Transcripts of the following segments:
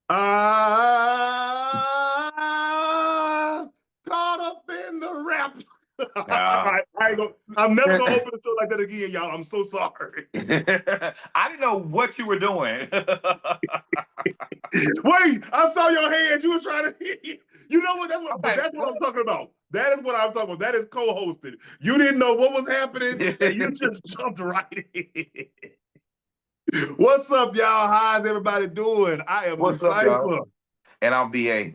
I caught up in the rap. I'm never gonna open the show like that again, y'all. I'm so sorry. I didn't know what you were doing. Wait, I saw your hands. You was trying to. You know what? Okay, That's what I'm talking about. That is what I'm talking about. That is co-hosted. You didn't know what was happening, and you just jumped right in. What's up, y'all? How's everybody doing? I am the what's up, y'all? Cypher. And I'm BA.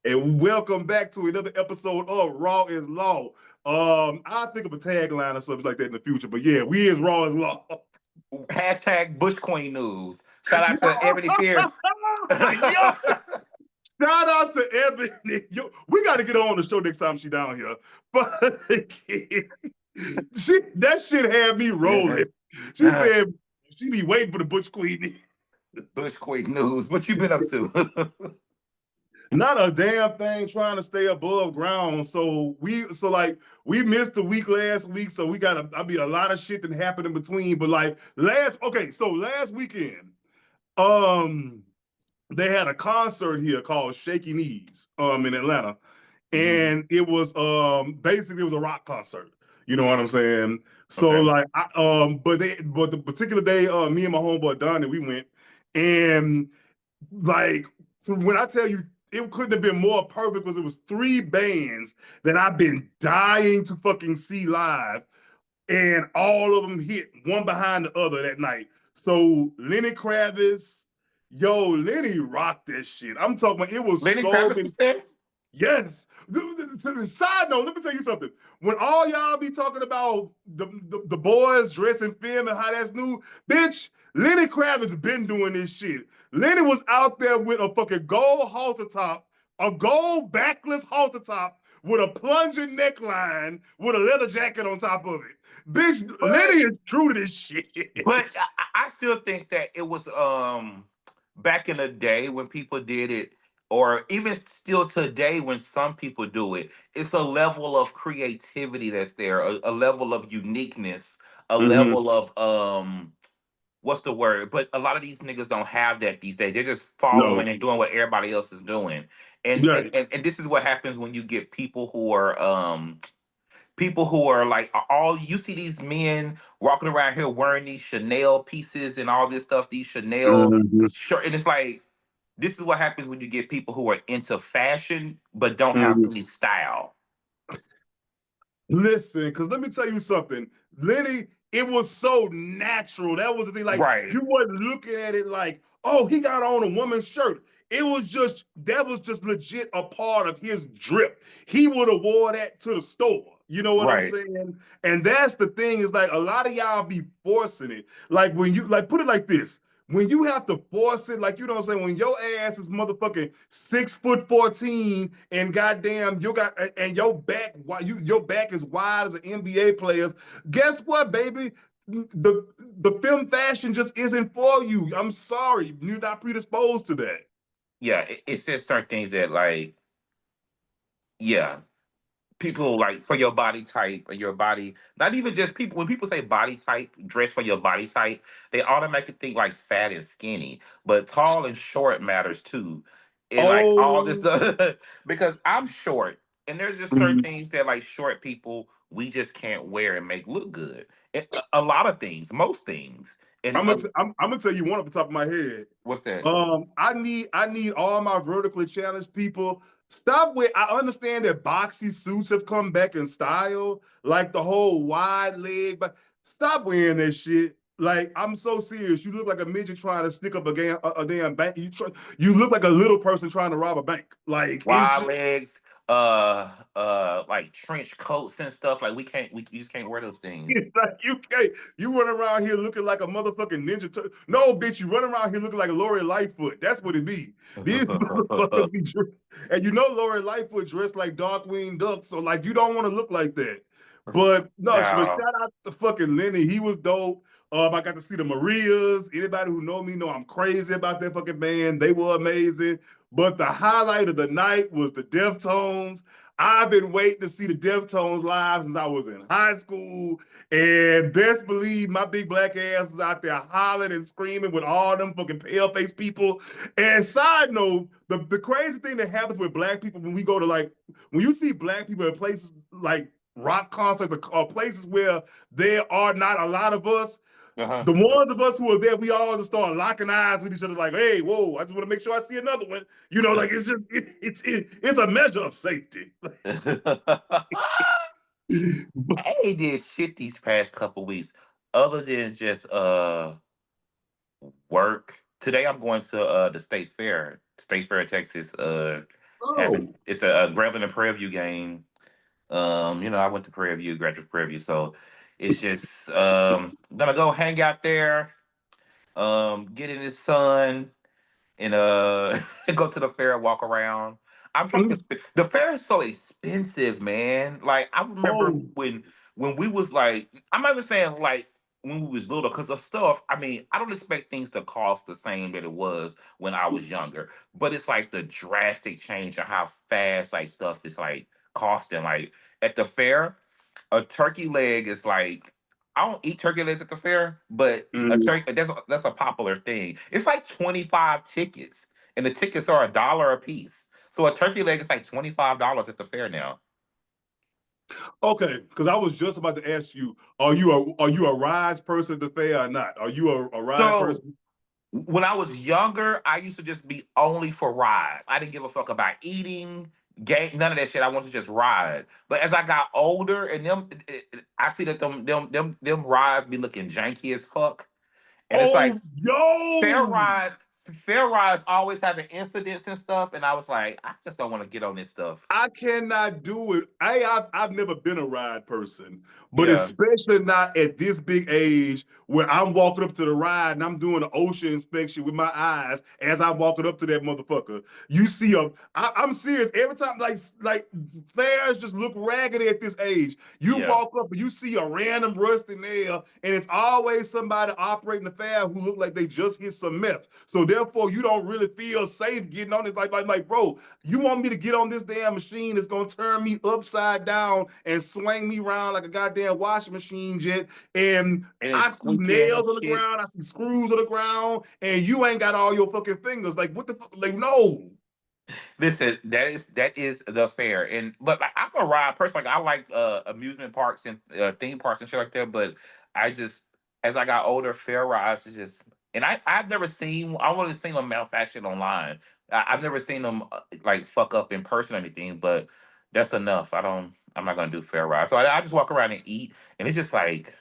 And welcome back to another episode of Raw is Law. I'll think of a tagline or something like that in the future. But yeah, we is Raw is Law. Hashtag Bush Queen News. Shout out to Ebony Pierce. Yo, shout out to Ebony. Yo, we got to get her on the show next time she down here. But that shit had me rolling. She said she be waiting for the Butch Queen. Bush Queen News. What you been up to? Not a damn thing, trying to stay above ground. So we missed a week last week. So I mean, a lot of shit that happened in between. But like last weekend, they had a concert here called Shaky Knees, in Atlanta. And it was basically it was a rock concert. You know what I'm saying? So Okay. like but the particular day, me and my homeboy Donnie, we went, and like when I tell you it couldn't have been more perfect because it was three bands that I've been dying to fucking see live, and all of them hit one behind the other that night. So Lenny Kravitz, Lenny rocked that shit. I'm talking about it was Lenny so Kravitz many. was there? Yes. Side note, let me tell you something. When all y'all be talking about the boys dressing film and how that's new, bitch, Lenny Kravitz been doing this shit. Lenny was out there with a fucking gold halter top, a gold backless halter top with a plunging neckline with a leather jacket on top of it. Bitch, Lenny is true to this shit. But I still think that it was back in the day when people did it, or even still today when some people do it, it's a level of creativity that's there, a level of uniqueness, a Mm-hmm. level of what's the word? But a lot of these niggas don't have that these days. They're just No. following and doing what everybody else is doing. And Yeah. and this is what happens when you get people who are like all you see these men walking around here wearing these Chanel pieces and all this stuff, these Chanel Mm-hmm. shirt, and it's like this is what happens when you get people who are into fashion but don't have Mm-hmm. any style. Listen, because let me tell you something. Lenny, it was so natural. That was the thing. Like, Right, you weren't looking at it like, oh, he got on a woman's shirt. That was just legit a part of his drip. He would have wore that to the store. You know what I'm right. saying? And that's the thing, is like a lot of y'all be forcing it. Like when you like put it like this. When you have to force it, like you know what I'm saying, when your ass is motherfucking 6'14" and goddamn you got and your back is wide as an NBA player's, guess what, baby? The film fashion just isn't for you. I'm sorry, you're not predisposed to that. Yeah, it's just certain things that like yeah, people like for your body type or your body, not even just people. When people say body type, dress for your body type, they automatically think like fat and skinny, but tall and short matters too, and like all this Oh, stuff. Because I'm short, and there's just certain mhm. things that like short people we just can't wear and make look good. And a lot of things, most things, and I'm gonna tell you one off the top of my head. what's that? I need all my vertically challenged people. Stop with. I understand that boxy suits have come back in style, like the whole wide leg, but stop wearing that shit. Like, I'm so serious. You look like a midget trying to sneak up a damn bank. You look like a little person trying to rob a bank. Like, it's Wide just legs, like trench coats and stuff. Like we just can't wear those things. like you can't. You run around here looking like a motherfucking ninja turtle. No, bitch, you run around here looking like a Lori Lightfoot. That's what it be. These motherfuckers and you know Lori Lightfoot dressed like Darkwing Duck, so like you don't want to look like that. But no, but Child. shout out to fucking Lenny. He was dope. I got to see the Marias. Anybody who know me know I'm crazy about that fucking band. They were amazing. But the highlight of the night was the Deftones. I've been waiting to see the Deftones live since I was in high school. And best believe my big black ass was out there hollering and screaming with all them fucking pale face people. And side note, the crazy thing that happens with black people when we go to like, when you see black people in places like rock concerts or places where there are not a lot of us, Uh-huh. the ones of us who are there, we all just start locking eyes with each other, like, "Hey, whoa! I just want to make sure I see another one." You know, like it's just it's a measure of safety. I ain't did shit these past couple weeks other than just work. Today I'm going to the State Fair, Texas. Having Oh, it's a Grambling and Prairie View game. I went to Prairie View, graduate Prairie View, so it's just gonna go hang out there, get in the sun, and go to the fair, walk around. I'm trying to the fair is so expensive, man. Like I remember oh, when we was like, I'm not even saying like when we was little, because of stuff. I mean, I don't expect things to cost the same that it was when I was younger, but it's like the drastic change of how fast like stuff is like costing. Like at the fair, a turkey leg is like, I don't eat turkey legs at the fair, but a mm. turkey that's a popular thing. It's like 25 tickets, and the tickets are $1 a piece. So a turkey leg is like $25 at the fair now. Okay. Because I was just about to ask you, are you a rides person at the fair or not? Are you a ride So person? when I was younger, I used to just be only for rides. I didn't give a fuck about eating, game, none of that shit. I wanted to just ride. But as I got older, and I see that them rides be looking janky as fuck, and it's like Oh, yo, fair rides always having incidents and stuff, and I was like, I just don't want to get on this stuff. I cannot do it. I've never been a ride person, but Yeah, especially not at this big age where I'm walking up to the ride and I'm doing an ocean inspection with my eyes as I'm walking up to that motherfucker. You see I'm serious. Every time, like fairs just look raggedy at this age. You yeah. walk up and you see a random rusty nail, and it's always somebody operating the fair who look like they just hit some meth. So therefore, you don't really feel safe getting on it. Like, bro, you want me to get on this damn machine that's gonna turn me upside down and swing me around like a goddamn washing machine jet? And And it's I see squeaking and nails on the shit. ground, I see screws on the ground, and you ain't got all your fucking fingers. Like, what the fuck? Like, no. Listen, that is the fair, and but like I'm a ride person. Like I like amusement parks and theme parks and shit like that. But I just, as I got older, fair rides is just, and I've never seen. I only seen them manufactured online. I've never seen them like fuck up in person or anything. But that's enough. I'm not gonna do fair rides. So I just walk around and eat, and it's just like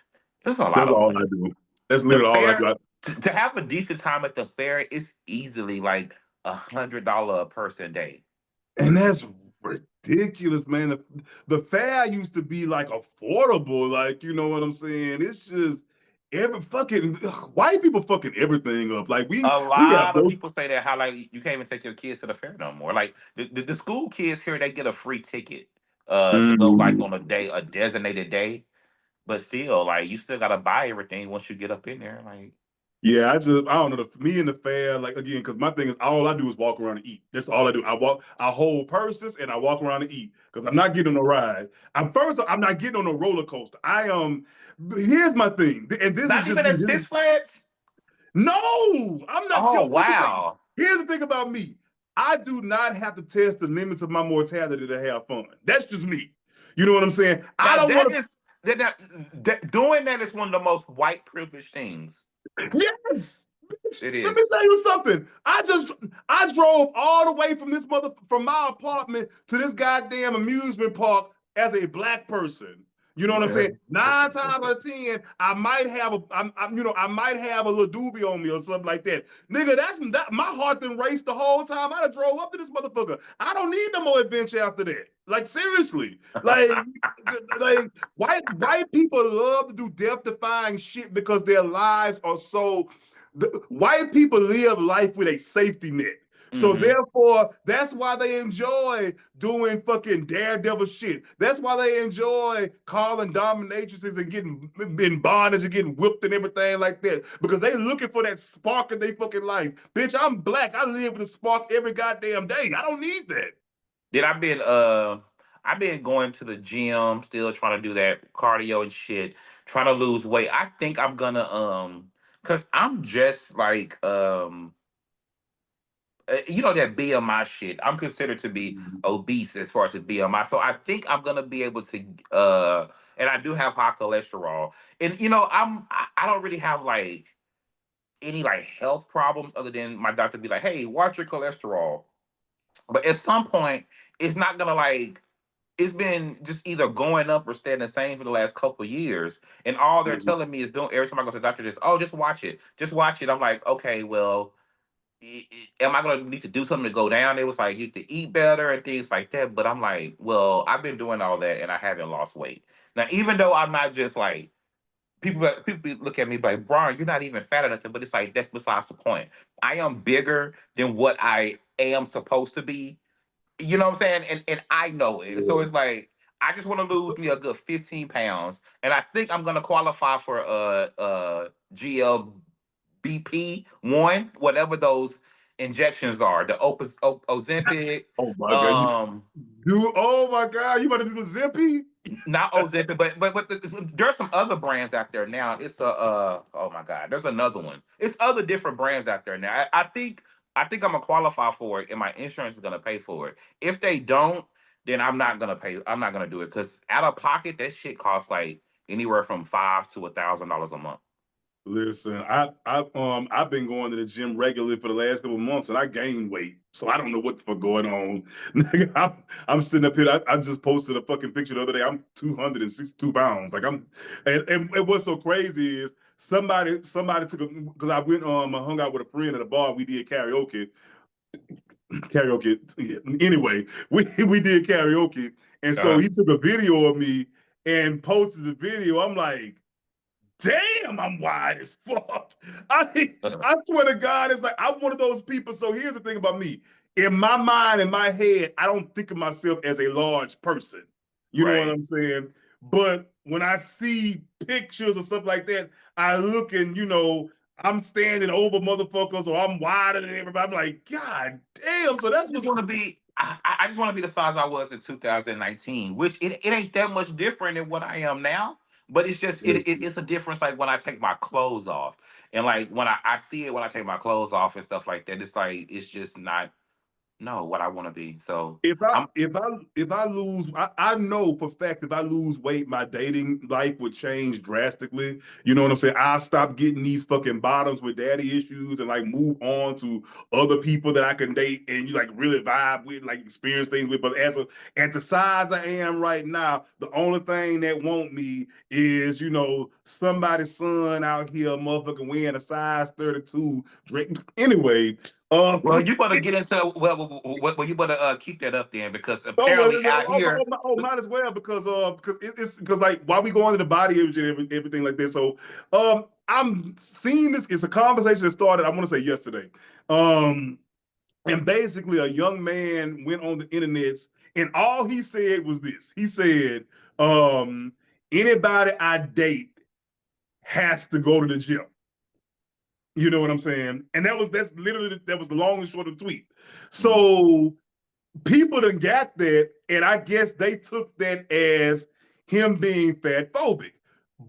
there's a lot That's of all I money. do. That's The literally all I fair do. to have a decent time at the fair is easily like $100 a person day. And that's ridiculous, man. The fair used to be like affordable, like you know what I'm saying. It's just every fucking white people fucking everything up. Like we A we got lot of both. people say that how like you can't even take your kids to the fair no more. Like the school kids here, they get a free ticket to go like Mhm. on a designated day, but still like you still gotta buy everything once you get up in there. Like Yeah, I don't know. Me and the fair, like again, because my thing is all I do is walk around and eat. That's all I do. I hold purses and I walk around and eat because I'm not getting on a ride. I'm not getting on a roller coaster. Here's my thing, and this is not just even me. at Six Flags. No, I'm not. Oh Yo, let me tell you. wow. Here's the thing about me. I do not have to test the limits of my mortality to have fun. That's just me. You know what I'm saying? I Now don't that want is doing that is one of the most white privileged things. to. Yes. Bitch, It let me is. tell you something. I drove all the way from my apartment to this goddamn amusement park as a black person. You know what I'm saying? 9 times out of 10, I might have a little doobie on me or something like that. Nigga, my heart done raced the whole time. I done drove up to this motherfucker. I don't need no more adventure after that. Like seriously, like white people love to do death defying shit because their lives are so. White people live life with a safety net. So Mm-hmm. therefore, that's why they enjoy doing fucking daredevil shit. That's why they enjoy calling dominatrixes and getting in bondage and getting whipped and everything like that. Because they looking for that spark in their fucking life. Bitch, I'm black. I live with a spark every goddamn day. I don't need that. Then I've been going to the gym, still trying to do that cardio and shit, trying to lose weight. I think I'm gonna cause I'm just like you know that BMI shit. I'm considered to be obese as far as the BMI. So I think I'm gonna be able to and I do have high cholesterol. And you know, I don't really have like any like health problems other than my doctor be like, "Hey, watch your cholesterol." But at some point, it's not gonna like it's been just either going up or staying the same for the last couple of years. And all they're telling me is doing every time I go to the doctor, just watch it. Just watch it. I'm like, okay, well, am I gonna need to do something to go down? It was like you need to eat better and things like that. But I'm like, well, I've been doing all that and I haven't lost weight. Now, even though I'm not just like people look at me like, Brian, you're not even fat or nothing, but it's like that's besides the point. I am bigger than what I am supposed to be, you know what I'm saying? And I know it. So Yeah. it's like I just want to lose me a good 15 pounds. And I think I'm gonna qualify for GLBP one, whatever those injections are, the Ozempic, Oh my god, um dude! Oh my god, you about to do the Zippy? not Ozempic, there's some other brands out there now. It's a oh my god, there's another one. It's other different brands out there now. I think I'm gonna qualify for it, and my insurance is gonna pay for it. If they don't, then I'm not gonna pay. I'm not gonna do it because out of pocket, that shit costs like anywhere from $500 to $1,000 a month. Listen, I've been going to the gym regularly for the last couple of months, and I gained weight. So I don't know what the fuck going on. Nigga, I'm sitting up here. I just posted a fucking picture the other day. I'm 262 pounds. Like and what's so crazy is somebody took a because I went I hung out with a friend at a bar. We did karaoke. Anyway, we did karaoke, and so Uh, he took a video of me and posted the video. I'm like, damn, I'm wide as fuck. I swear to God, it's like I'm one of those people. So here's the thing about me. In my mind, in my head, I don't think of myself as a large person. You know what right. I'm saying? But when I see pictures or stuff like that, I look and I'm standing over motherfuckers or I'm wider than everybody. I'm like, God damn. So that's I just what's want to be. I just want to be the size I was in 2019, which it ain't that much different than what I am now. But it's just it's a difference. Like when I take my clothes off, and like when I see it when I take my clothes off and stuff like that. It's like it's just not no what I want to be. So if I I'm if I if I lose, I know for a fact if I lose weight, my dating life would change drastically. You know what I'm saying? I'll stop getting these fucking bottoms with daddy issues and like move on to other people that I can date and you like really vibe with, like experience things with. But at the size I am right now, the only thing that want me is somebody's son out here, motherfucking wearing a size 32 drink. Anyway, well. You better get into well. You better keep that up then because Oh, well, apparently out here. might as well because it's because like while we go into the body image and everything like this. So I'm seeing this. It's a conversation that started. I want to say yesterday. Um, and basically a young man went on the internet and all he said was this. He said, anybody I date has to go to the gym. You know what I'm saying? And that's literally that was the long and short of the tweet. Mhm. So people done got that, and I guess they took that as him being fat phobic.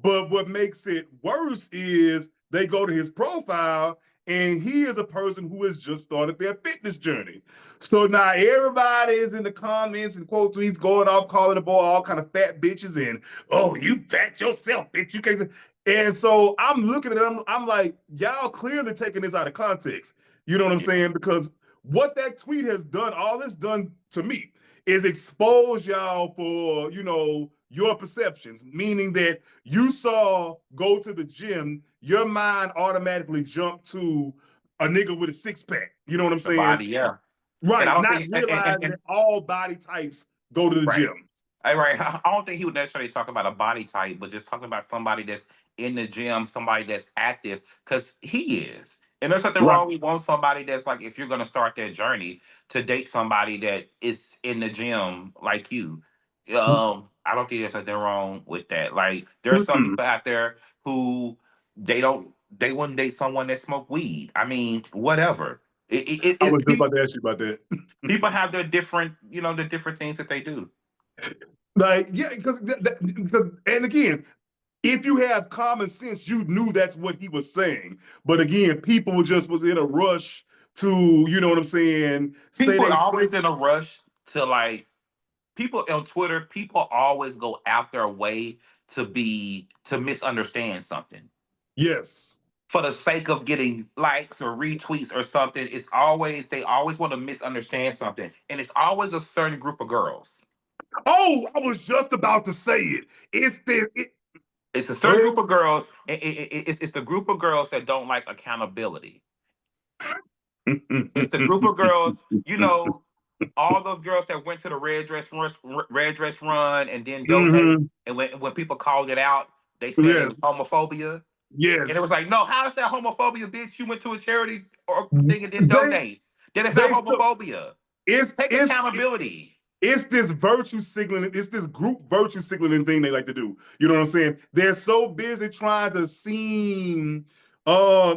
But what makes it worse is they go to his profile, and he is a person who has just started their fitness journey. So now everybody is in the comments and quote tweets going off calling the boy all kind of fat bitches and oh you fat yourself bitch you can't. And so I'm looking at them. I'm like y'all clearly taking this out of context. You know what I'm Yeah. saying? Because what that tweet has done, all it's done to me is expose y'all for, your perceptions, meaning that you saw go to the gym, your mind automatically jumped to a nigga with a six pack. You know what I'm The saying? body, yeah. And I Right. don't Not think realizing that all body types go to the right. gym. Right. I don't think he would necessarily talk about a body type, but just talking about somebody that's in the gym, somebody that's active, because he is. And there's nothing Right. wrong. We want somebody that's like, if you're gonna start that journey, to date somebody that is in the gym like you. I don't think there's nothing wrong with that. Like, there are some Mm-mm. people out there who they wouldn't date someone that smoke weed. I mean, whatever. I was just People about to ask you about that. people have their different, the different things that they do. Like, yeah, because, and again, if you have common sense, you knew that's what he was saying. But again, people just was in a rush to, you know what I'm saying, say People they are say. always in a rush to like people on Twitter. People always go out their way to misunderstand something Yes. for the sake of getting likes or retweets or something. They always want to misunderstand something, and it's always a certain group of girls. Oh, I was just about to say it. It's the It's a certain group of girls. It's the group of girls that don't like accountability. It's the group of girls, all those girls that went to the red dress run and then donate, hmm and when people called it out, they said it Yes. was homophobia, and it was Yes. like, no, how is that homophobia, bitch? You went to a charity or thing and didn't They donate. Then it's not they so homophobia. it's Take it's accountability. it's this virtue signaling, it's this group virtue signaling thing they like to do. You know what I'm saying? They're so busy uh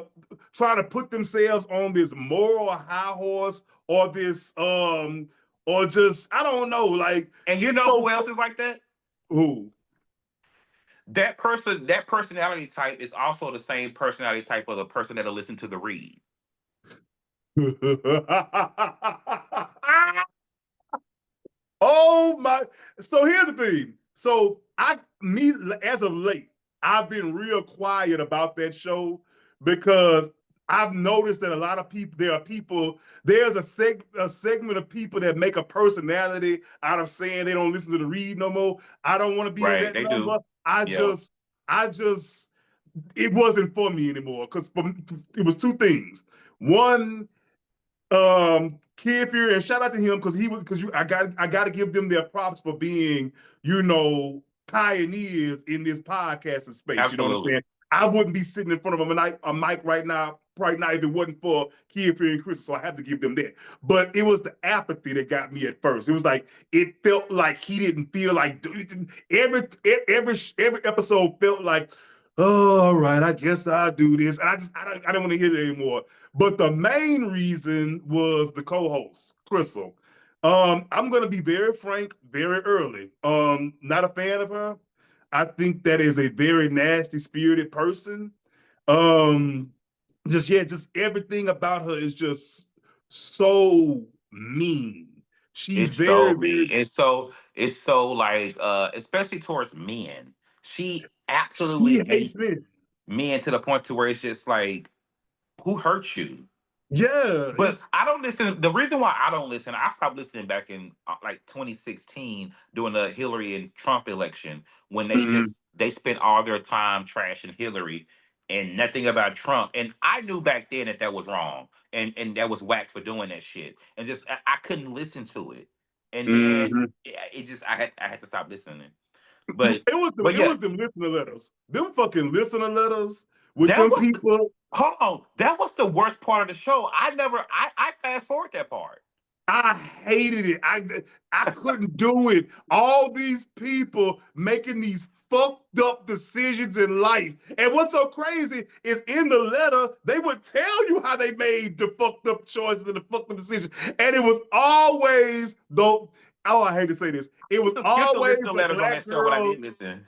trying to put themselves on this moral high horse or this or just I don't know, like And you it's know so who else is like that? who. That personality type is also the same personality type of the person that'll listen to the read. Oh my! So here's the thing. So me as of late, I've been real quiet about that show because I've noticed that a lot of people, there's a segment of people that make a personality out of saying they don't listen to the read no more. I don't want to be in Right? that They do. number. I Yeah. just, I just, it wasn't for me anymore because it was two things. One, Kid Fury, and shout out to him because I gotta give them their props for being, pioneers in this podcasting space. You know what I'm Absolutely. saying? I wouldn't be sitting in front of a mic right now if it wasn't for Kid Fury and Chris. So I have to give them that. But it was the apathy that got me at first. It was like it felt like he didn't feel like every episode felt like, oh, all right, I guess I'll do this. And I don't want to hear it anymore. But the main reason was the co-host, Crystal. I'm gonna be very frank, very early. Not a fan of her. I think that is a very nasty spirited person. Um, just everything about her is just so mean. She's It's very, so very. me. It's so like especially towards men. She She absolutely hates hates men. men to the point to where it's just like, who hurt you? Yeah, But it's. I don't listen. The reason why I don't listen, I stopped listening back in like 2016 during the Hillary and Trump election when Mhm. they spent all their time trashing Hillary and nothing about Trump. And I knew back then that was wrong and that was whack for doing that shit. And just I couldn't listen to it. And then Mhm. it just I had to stop listening. But It yeah, was them listener letters. Them fucking listener letters with that them was people. hold on. That was the worst part of the show. I fast forward that part. I hated it. I couldn't do it. All these people making these fucked up decisions in life. And what's so crazy is in the letter, they would tell you how they made the fucked up choices and the fucked up decisions. And it was always though, oh, I hate to say this. It was To skip the always list of the letters on black that show when I girls. did listen.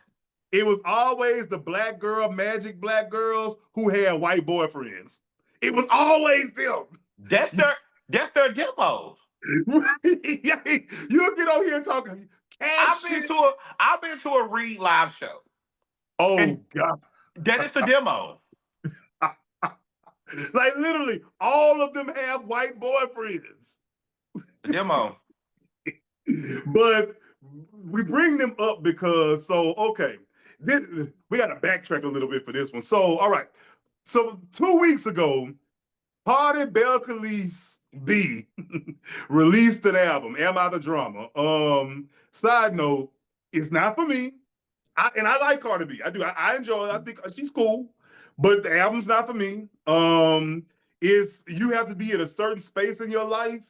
It was always the black girl, magic black girls who had white boyfriends. It was always them. That's their that's their demo. You'll get on here talking cash shit. I've been to a Read live show. And Oh God. that is the demo. Like literally, all of them have white boyfriends. The demo. But we bring them up because okay, we got to backtrack a little bit for this one. So, all right. So 2 weeks ago, Party Belcalis B released an album, Am I the Drama? Side note, it's not for me. I like Cardi B. I do. I enjoy it. I think she's cool, but the album's not for me. is you have to be in a certain space in your life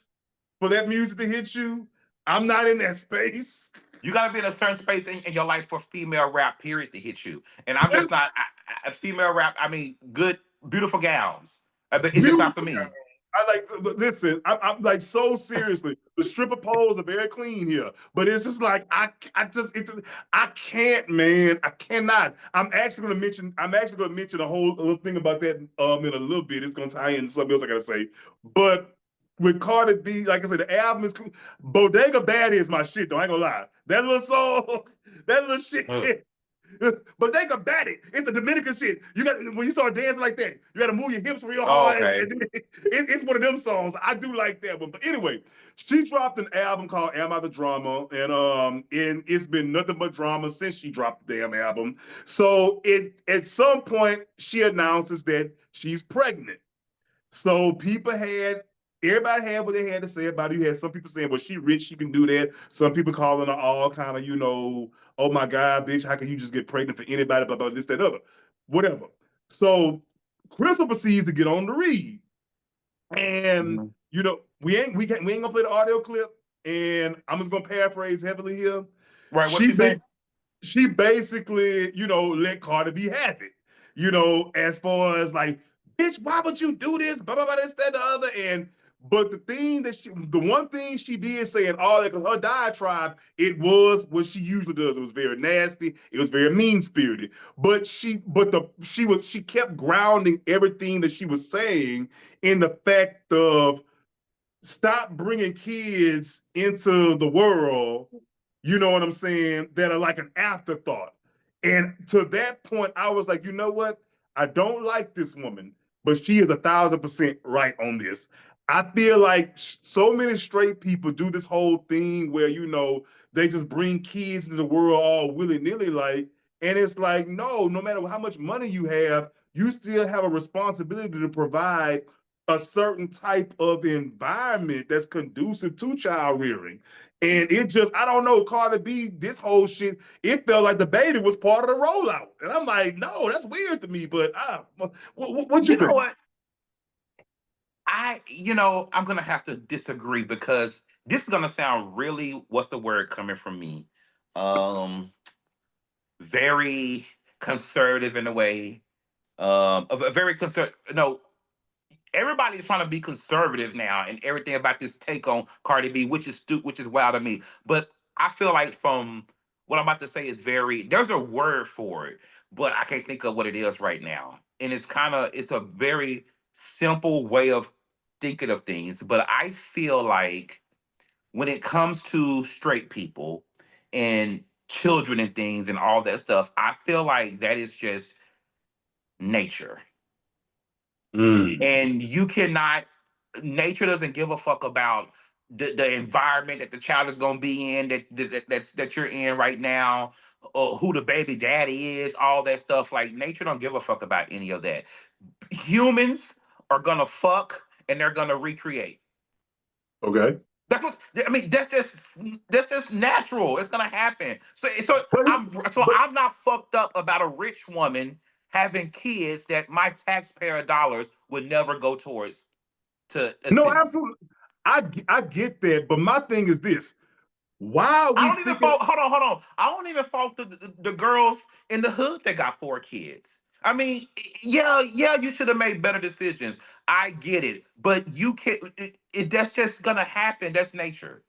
for that music to hit you. I'm not in that space. You gotta be in a certain space in your life for female rap, period, to hit you. And I'm just It's not female rap. I mean, good, beautiful gowns, but it's just not for beautiful. me. I like, but listen, I'm like so seriously. The stripper poles are very clean here, but it's just like I can't, man. I cannot. I'm actually gonna mention a whole little thing about that in a little bit. It's gonna tie into something else I gotta say. But with Cardi B, like I said, the album is Bodega Baddie is my shit, though. I ain't gonna lie. That little song, that little Ugh. shit. But they got batty. It's the Dominican shit. You got when you start dancing like that, you got to move your hips real Oh, hard. okay. It's one of them songs. I do like that one. But anyway, she dropped an album called "Am I the Drama," and it's been nothing but drama since she dropped the damn album. So at some point she announces that she's pregnant. So everybody had what they had to say about it. You had some people saying, well, she rich, she can do that. Some people calling her all kind of, oh my God, bitch, how can you just get pregnant for anybody, blah, blah, this, that, other. Whatever. So Crystal proceeds to get on the read. And, Mhm. we ain't gonna play the audio clip. And I'm just gonna paraphrase heavily here. Right. What She she ba- say? she basically, let Cardi B have it. As far as like, bitch, why would you do this? Blah blah blah, this, that, the other. But the one thing she did say in all that, because her diatribe, it was what she usually does. It was very nasty. It was very mean spirited. She kept grounding everything that she was saying in the fact of stop bringing kids into the world, you know what I'm saying, that are like an afterthought. And to that point, I was like, you know what? I don't like this woman, but she is 1,000% right on this. I feel like so many straight people do this whole thing where, they just bring kids into the world all willy nilly, like, and it's like, no matter how much money you have, you still have a responsibility to provide a certain type of environment that's conducive to child rearing. And I don't know, Carter B, this whole shit, it felt like the baby was part of the rollout. And I'm like, no, that's weird to me. But what you You know think? what? I'm gonna have to disagree because this is gonna sound really, what's the word coming from me? Um, very conservative in a way. A very conservative. No, everybody's trying to be conservative now and everything about this take on Cardi B, which is wild to me. But I feel like from what I'm about to say is there's a word for it, but I can't think of what it is right now. And it's a very simple way of thinking of things. But I feel like when it comes to straight people and children and things and all that stuff, I feel like that is just nature. Mm. And you cannot, nature doesn't give a fuck about the environment that the child is going to be in, that you're in right now, or who the baby daddy is, all that stuff. Like, nature don't give a fuck about any of that. Humans are gonna fuck and they're gonna recreate. Okay. That's what I mean. That's just natural. It's gonna happen. So But, but I'm not fucked up about a rich woman having kids that my taxpayer dollars would never go towards to no, assist. absolutely. I get that. But my thing is this. Why are I we don't even thinking? fault. Hold on. I don't even fault the girls in the hood that got 4 kids. I mean, yeah, you should have made better decisions. I get it, but you can't. That's just gonna happen. That's nature.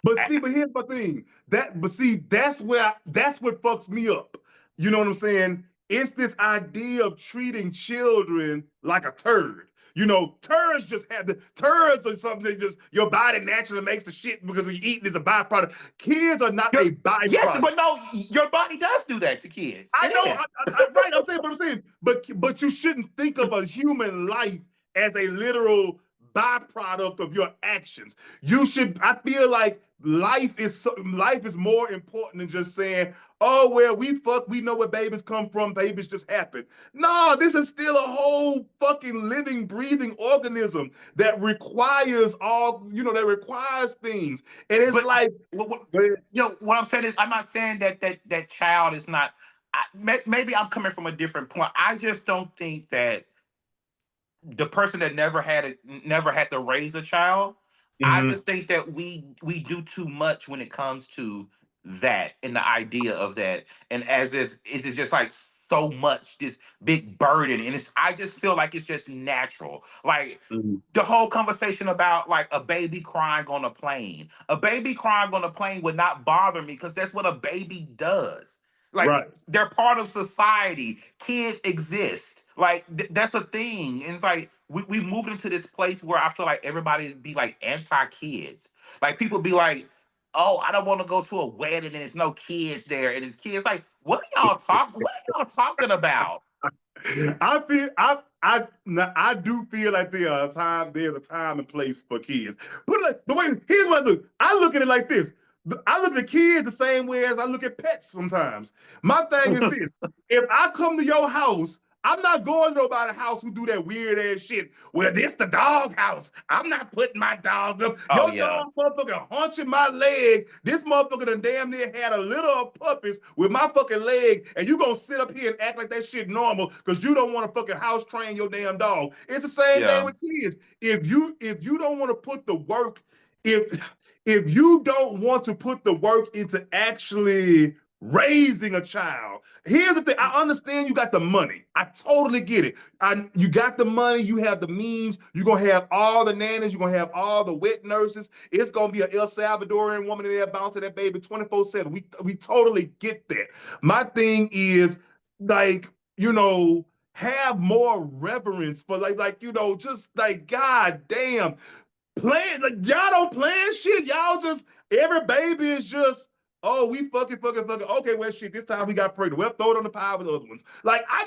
But here's my thing. That's what fucks me up. You know what I'm saying? It's this idea of treating children like a turd. Turds are something that just your body naturally makes the shit because you eating is a byproduct. Kids are not Your, a yes, byproduct. but no, your body does do that to kids. I It know, is. right? I'm saying, but you shouldn't think of a human life as a literal byproduct of your actions. You should. I feel like life is more important than just saying, "Oh well, we fuck. We know where babies come from. Babies just happen." No, this is still a whole fucking living, breathing organism that requires that requires things, and it's But like. what I'm saying is, I'm not saying that child is not. Maybe I'm coming from a different point. I just don't think that the person that never had to raise a child. I Hmm. just think that we do too much when it comes to that and the idea of that, and as if it's just like so much this big burden, and it's I just feel like it's just natural. Like Hmm. the whole conversation about like a baby crying on a plane. A baby crying on a plane would not bother me because that's what a baby does. Like Right. they're part of society. Kids exist. Like that's a thing. And it's like we moved into this place where I feel like everybody be like anti-kids. Like people be like, oh, I don't want to go to a wedding and there's no kids there. And it's kids like, what are y'all talking about? I feel I now, I do feel like there's a time and place for kids. Put it like the way here's what I look. I look at it like this. I look at kids the same way as I look at pets sometimes. My thing is this: if I come to your house, I'm not going to nobody's house who do that weird ass shit. Well, this the dog house. I'm not putting my dog up. Oh Your yeah. dog motherfucker haunching my leg. This motherfucker done damn near had a litter of puppies with my fucking leg, and you gonna sit up here and act like that shit normal because you don't want to fucking house train your damn dog. It's the same thing Yeah. with kids. If you don't want to put the work, if you don't want to put the work into actually raising a child. Here's the thing. I understand you got the money. I totally get it. You got the money. You have the means. You're going to have all the nannies. You're going to have all the wet nurses. It's going to be an El Salvadorian woman in there bouncing that baby 24/7. We totally get that. My thing is like, have more reverence for just like, God damn, playing like y'all don't plan shit. Y'all just every baby is just we fucking. Okay, well shit. This time we got pregnant. Well, throw it on the pile with the other ones. Like I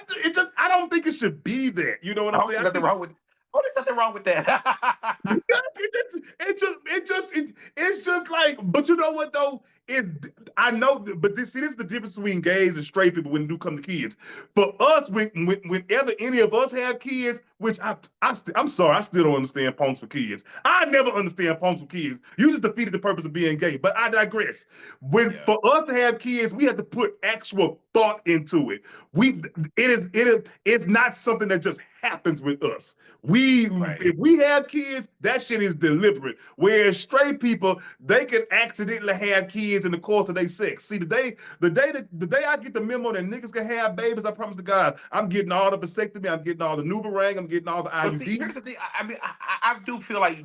don't think it should be that. You know what I'm Oh, saying? there's I nothing think wrong with. Oh, there's nothing wrong with that. it's just like, but you know what though? It's I know, but this is the difference between gays and straight people when it do come to kids. For us, whenever any of us have kids, which I'm sorry, I still don't understand punks for kids. I never understand punks for kids. You just defeated the purpose of being gay. But I digress. When Yeah. for us to have kids, we have to put actual thought into it. It's not something that just happens with us. Right. If we have kids, that shit is deliberate. Whereas straight people, they can accidentally have kids in the course of their sex. See, the day I get the memo that niggas can have babies, I promise to God, I'm getting all the vasectomy, I'm getting all the NuvaRing, I'm getting all the But see, here's the IUDs. thing. I mean, I do feel like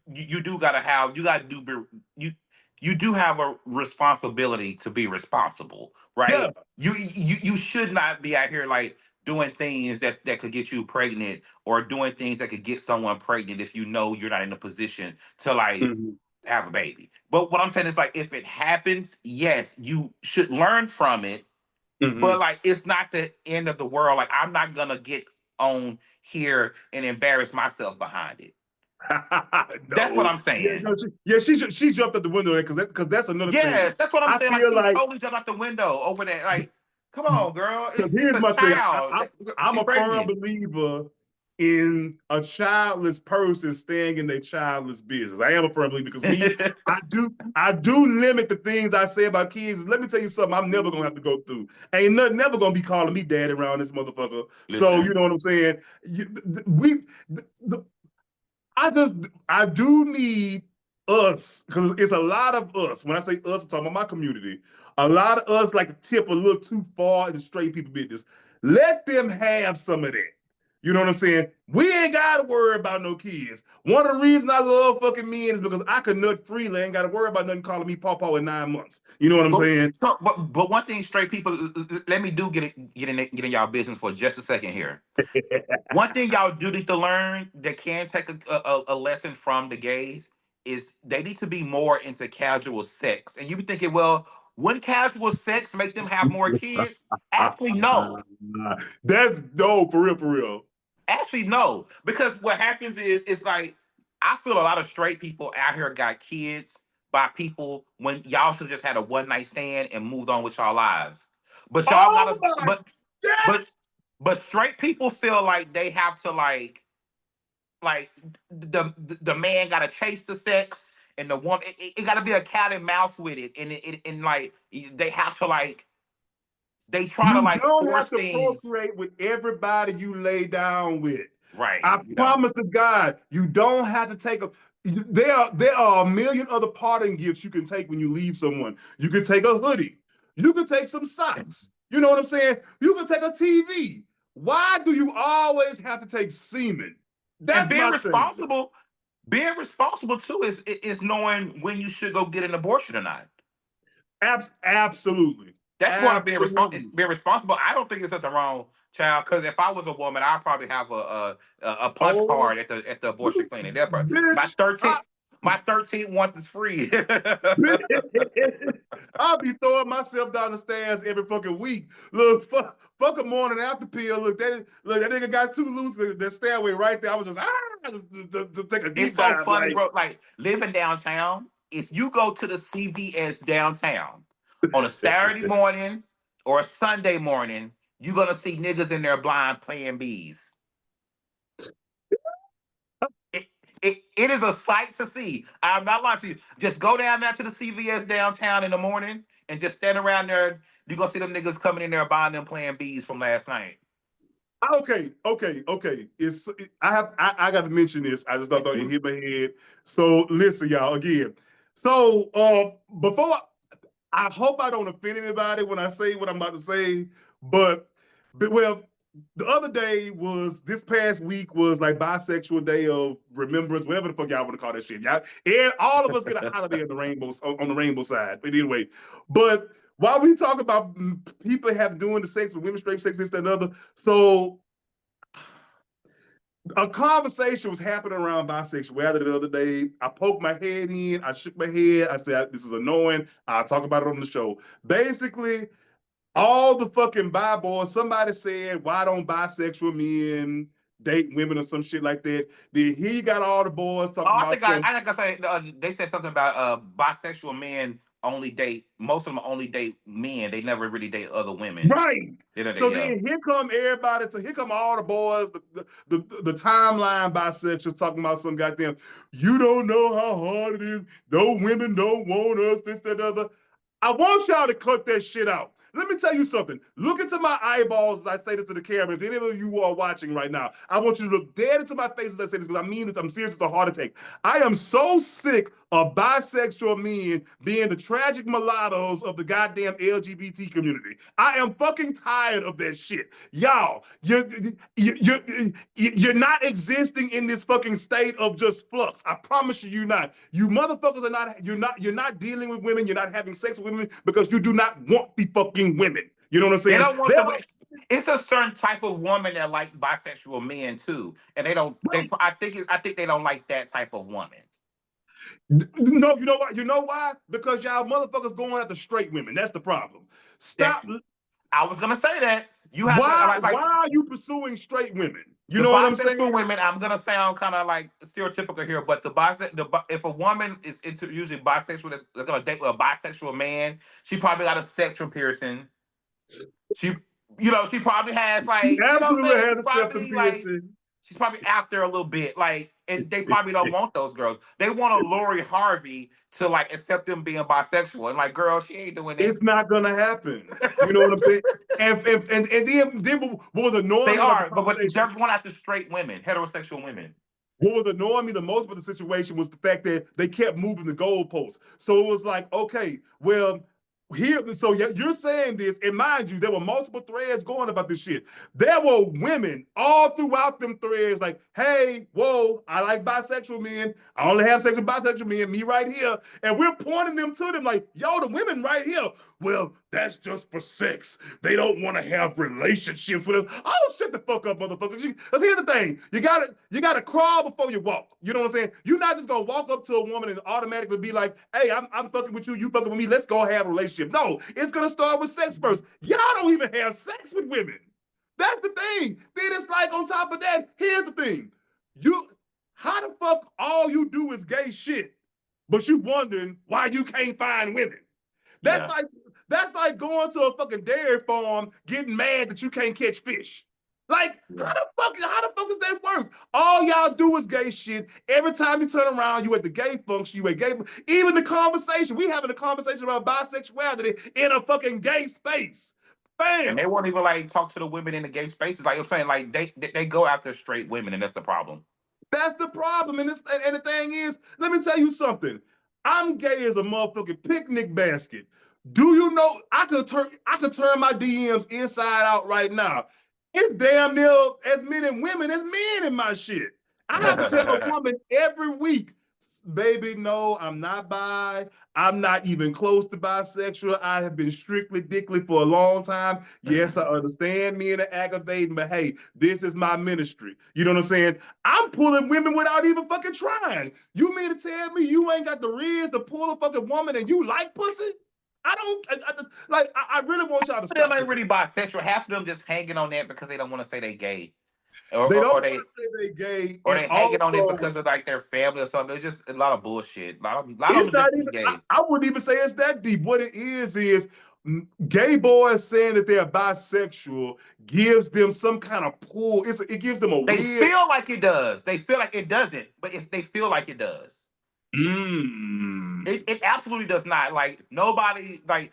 you do gotta have you gotta do you you do have a responsibility to be responsible, Yeah. right? You should not be out here like doing things that could get you pregnant or doing things that could get someone pregnant if you know you're not in a position to like Mhm. have a baby. But what I'm saying is like if it happens, yes, you should learn from it, but Mhm. like it's not the end of the world. Like I'm not gonna get on here and embarrass myself behind it. That's what No. I'm Yeah, saying. no, she jumped out the window there because that's another thing. Yes, that's what I'm I saying. Like feel she like totally jumped out the window over that. Like, come on, girl. because It's here's a my thing. child. I'm She's a firm pregnant. believer in a childless person staying in their childless business. I am a firm believer because me, I do limit the things I say about kids. Let me tell you something. I'm never gonna have to go through. Ain't nothing never gonna be calling me daddy around this motherfucker. So you Listen. know what I'm saying. We the, I do need us because it's a lot of us. When I say us, I'm talking about my community. A lot of us like to tip a little too far into straight people business. Let them have some of that. You know what I'm saying? We ain't got to worry about no kids. One of the reasons I love fucking men is because I can nut freely. Ain't got to worry about nothing calling me pawpaw in 9 months. You know what I'm But saying? but one thing, straight people. Let me get in y'all business for just a second here. One thing y'all do need to learn that can take a lesson from the gays is they need to be more into casual sex. And you be thinking, well, wouldn't casual sex make them have more kids? Actually, no. That's no, for real, for real. Actually, no. Because what happens is, it's like, I feel a lot of straight people out here got kids by people when y'all should just had a one night stand and moved on with y'all lives. But y'all Oh gotta, my, but, yes! but straight people feel like they have to like the man gotta chase the sex and the woman it gotta be a cat and mouse with it and like they have to like they try to You like don't force have to things. procreate with everybody you lay down with. Right. I You don't. promise to God, you don't have to take a. There are a million other parting gifts you can take when you leave someone. You can take a hoodie. You can take some socks. You know what I'm saying? You can take a TV. Why do you always have to take semen? And That's my thing. being responsible too is knowing when you should go get an abortion or not. Absolutely. That's part of Absolutely. being responsible. I don't think it's nothing wrong, child. Because if I was a woman, I'd probably have a punch Oh, card at the abortion clinic. My bitch. 13th my 13th one is free. I'll be throwing myself down the stairs every fucking week. Look, fuck a morning after pill. Look, that nigga got too loose with the stairway right there. I was just to take a It's deep so dive. funny, Like, bro. Like living downtown, if you go to the CVS downtown on a Saturday morning or a Sunday morning, you're gonna see niggas in there blind playing bees. It, it is a sight to see. I'm not lying to you. Just go down there to the CVS downtown in the morning and just stand around there. You're gonna see them niggas coming in there buying them playing bees from last night. okay. I got to mention this. I just thought it hit my head. So listen, y'all, again. So before I hope I don't offend anybody when I say what I'm about to say, but well, the other day was this past week was like bisexual day of remembrance, whatever the fuck y'all want to call that shit. Y'all, and all of us get a holiday in the rainbow on the rainbow side. But anyway, but while we talk about people have doing the sex with women, straight sex, this, that, and other, so a conversation was happening around bisexuality the other day. I poked my head in, I shook my head, I said, this is annoying. I'll talk about it on the show. Basically, all the fucking bi boys, somebody said, why don't bisexual men date women or some shit like that? Then here you got all the boys Oh, talking about I some. think I say they said something about bisexual men only date most of them only date men. They never really date other women. Right. You know, So yeah. then here come everybody here come all the boys, the timeline bisexuals talking about some goddamn, you don't know how hard it is. No women don't want us, this, that, other. I want y'all to cut that shit out. Let me tell you something. Look into my eyeballs as I say this to the camera. If any of you are watching right now, I want you to look dead into my face as I say this because I mean it. I'm serious. It's a heart attack. I am so sick of bisexual men being the tragic mulattoes of the goddamn LGBT community. I am fucking tired of that shit. Y'all, you're not existing in this fucking state of just flux. I promise you, you're not. You motherfuckers are not. You're not dealing with women. You're not having sex with women because you do not want the fucking women. You know what I'm They saying? don't want the. It's a certain type of woman that like bisexual men too, and they don't. They I think they don't like that type of woman. No, you know why? You know why? Because y'all motherfuckers going after straight women. That's the problem. That Stop. I was gonna say that you have to Why are you pursuing straight women? You the know what I'm saying? bisexual women. I'm gonna sound kind of like stereotypical here, but if a woman is into usually bisexual, they're gonna date with a bisexual man. She probably got a septum piercing. She, she probably has He like, what I'm absolutely saying? had a septum piercing. She's probably out there a little bit, like, and they probably don't want those girls. They want a Lori Harvey to like accept them being bisexual, and like, girl, she ain't doing that. It's not gonna happen. You know what I'm saying? And then what was They annoying me about the are, but conversation, they're going after straight women, heterosexual women. what was annoying me the most about the situation was the fact that they kept moving the goalposts. So it was like, okay, well, here, so you're saying this, and mind you, there were multiple threads going about this shit. There were women all throughout them threads, like, hey, whoa, I like bisexual men. I only have sex with bisexual men, me right here. And we're pointing them to them like, yo, the women right here. Well, that's just for sex. They don't want to have relationships with us. Oh, shut the fuck up, motherfuckers. Because here's the thing, you gotta crawl before you walk. You know what I'm saying? You're not just gonna walk up to a woman and automatically be like, hey, I'm fucking with you, you fucking with me, let's go have a relationship. No, it's gonna start with sex first. Y'all don't even have sex with women. That's the thing. Then it's like on top of that, here's the thing. You how the fuck all you do is gay shit, but you wondering why you can't find women. That's Yeah. like that's like going to a fucking dairy farm, getting mad that you can't catch fish. Like, Yeah. how the fuck does that work? All y'all do is gay shit. Every time you turn around, you at the gay function, you at gay. Even the conversation, we having a conversation about bisexuality in a fucking gay space. And Bam. they won't even like talk to the women in the gay spaces. Like I'm saying, like they go after straight women, and that's the problem. That's the problem. And the thing is, let me tell you something. I'm gay as a motherfucking picnic basket. Do you know I could turn my DMs inside out right now. It's damn near as many women as men in my shit. I have to tell a woman every week, baby, no, I'm not bi. I'm not even close to bisexual. I have been strictly dickly for a long time. Yes, I understand men are aggravating, but hey, this is my ministry. You know what I'm saying? I'm pulling women without even fucking trying. You mean to tell me you ain't got the riz to pull a fucking woman and you like pussy? I don't I really want y'all to Them stop ain't with that. really bisexual. Half of them just hanging on that because they don't want to say they gay, or, They or, don't or want they to say they gay, or and they hanging on it also because of like their family or something. It's just a lot of bullshit. A lot of it's them not just even. be gay. I wouldn't even say it's that deep. What it is gay boys saying that they're bisexual gives them some kind of pull. It gives them a They weird. feel like it does. They feel like it doesn't, but if they feel like it does, Mm, it absolutely does not. Like nobody like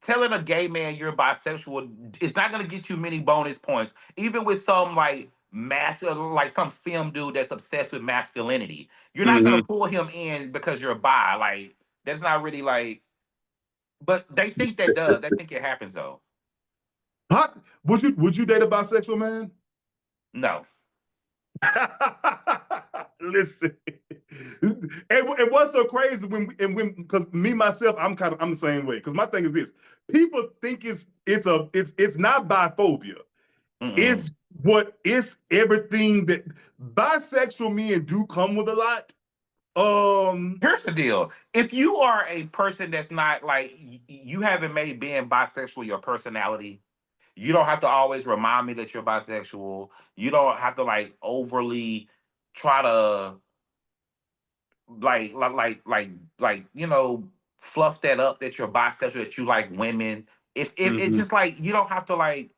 telling a gay man you're bisexual is not gonna get you many bonus points. Even with some like like some film dude that's obsessed with masculinity, you're not gonna hmm. pull him in because you're bi. Like that's not really like. But they think that does. They think it happens though. Hot. Would you date a bisexual man? No. Listen, and what's so crazy when because me myself I'm the same way because my thing is this: people think it's not biphobia. Mm-mm. It's what it's everything that bisexual men do come with a lot. Um, Here's the deal. If you are a person that's not like you haven't made being bisexual your personality, you don't have to always remind me that you're bisexual. You don't have to like overly try to fluff that up that you're bisexual, that you like women. If it's mhm. just like you don't have to like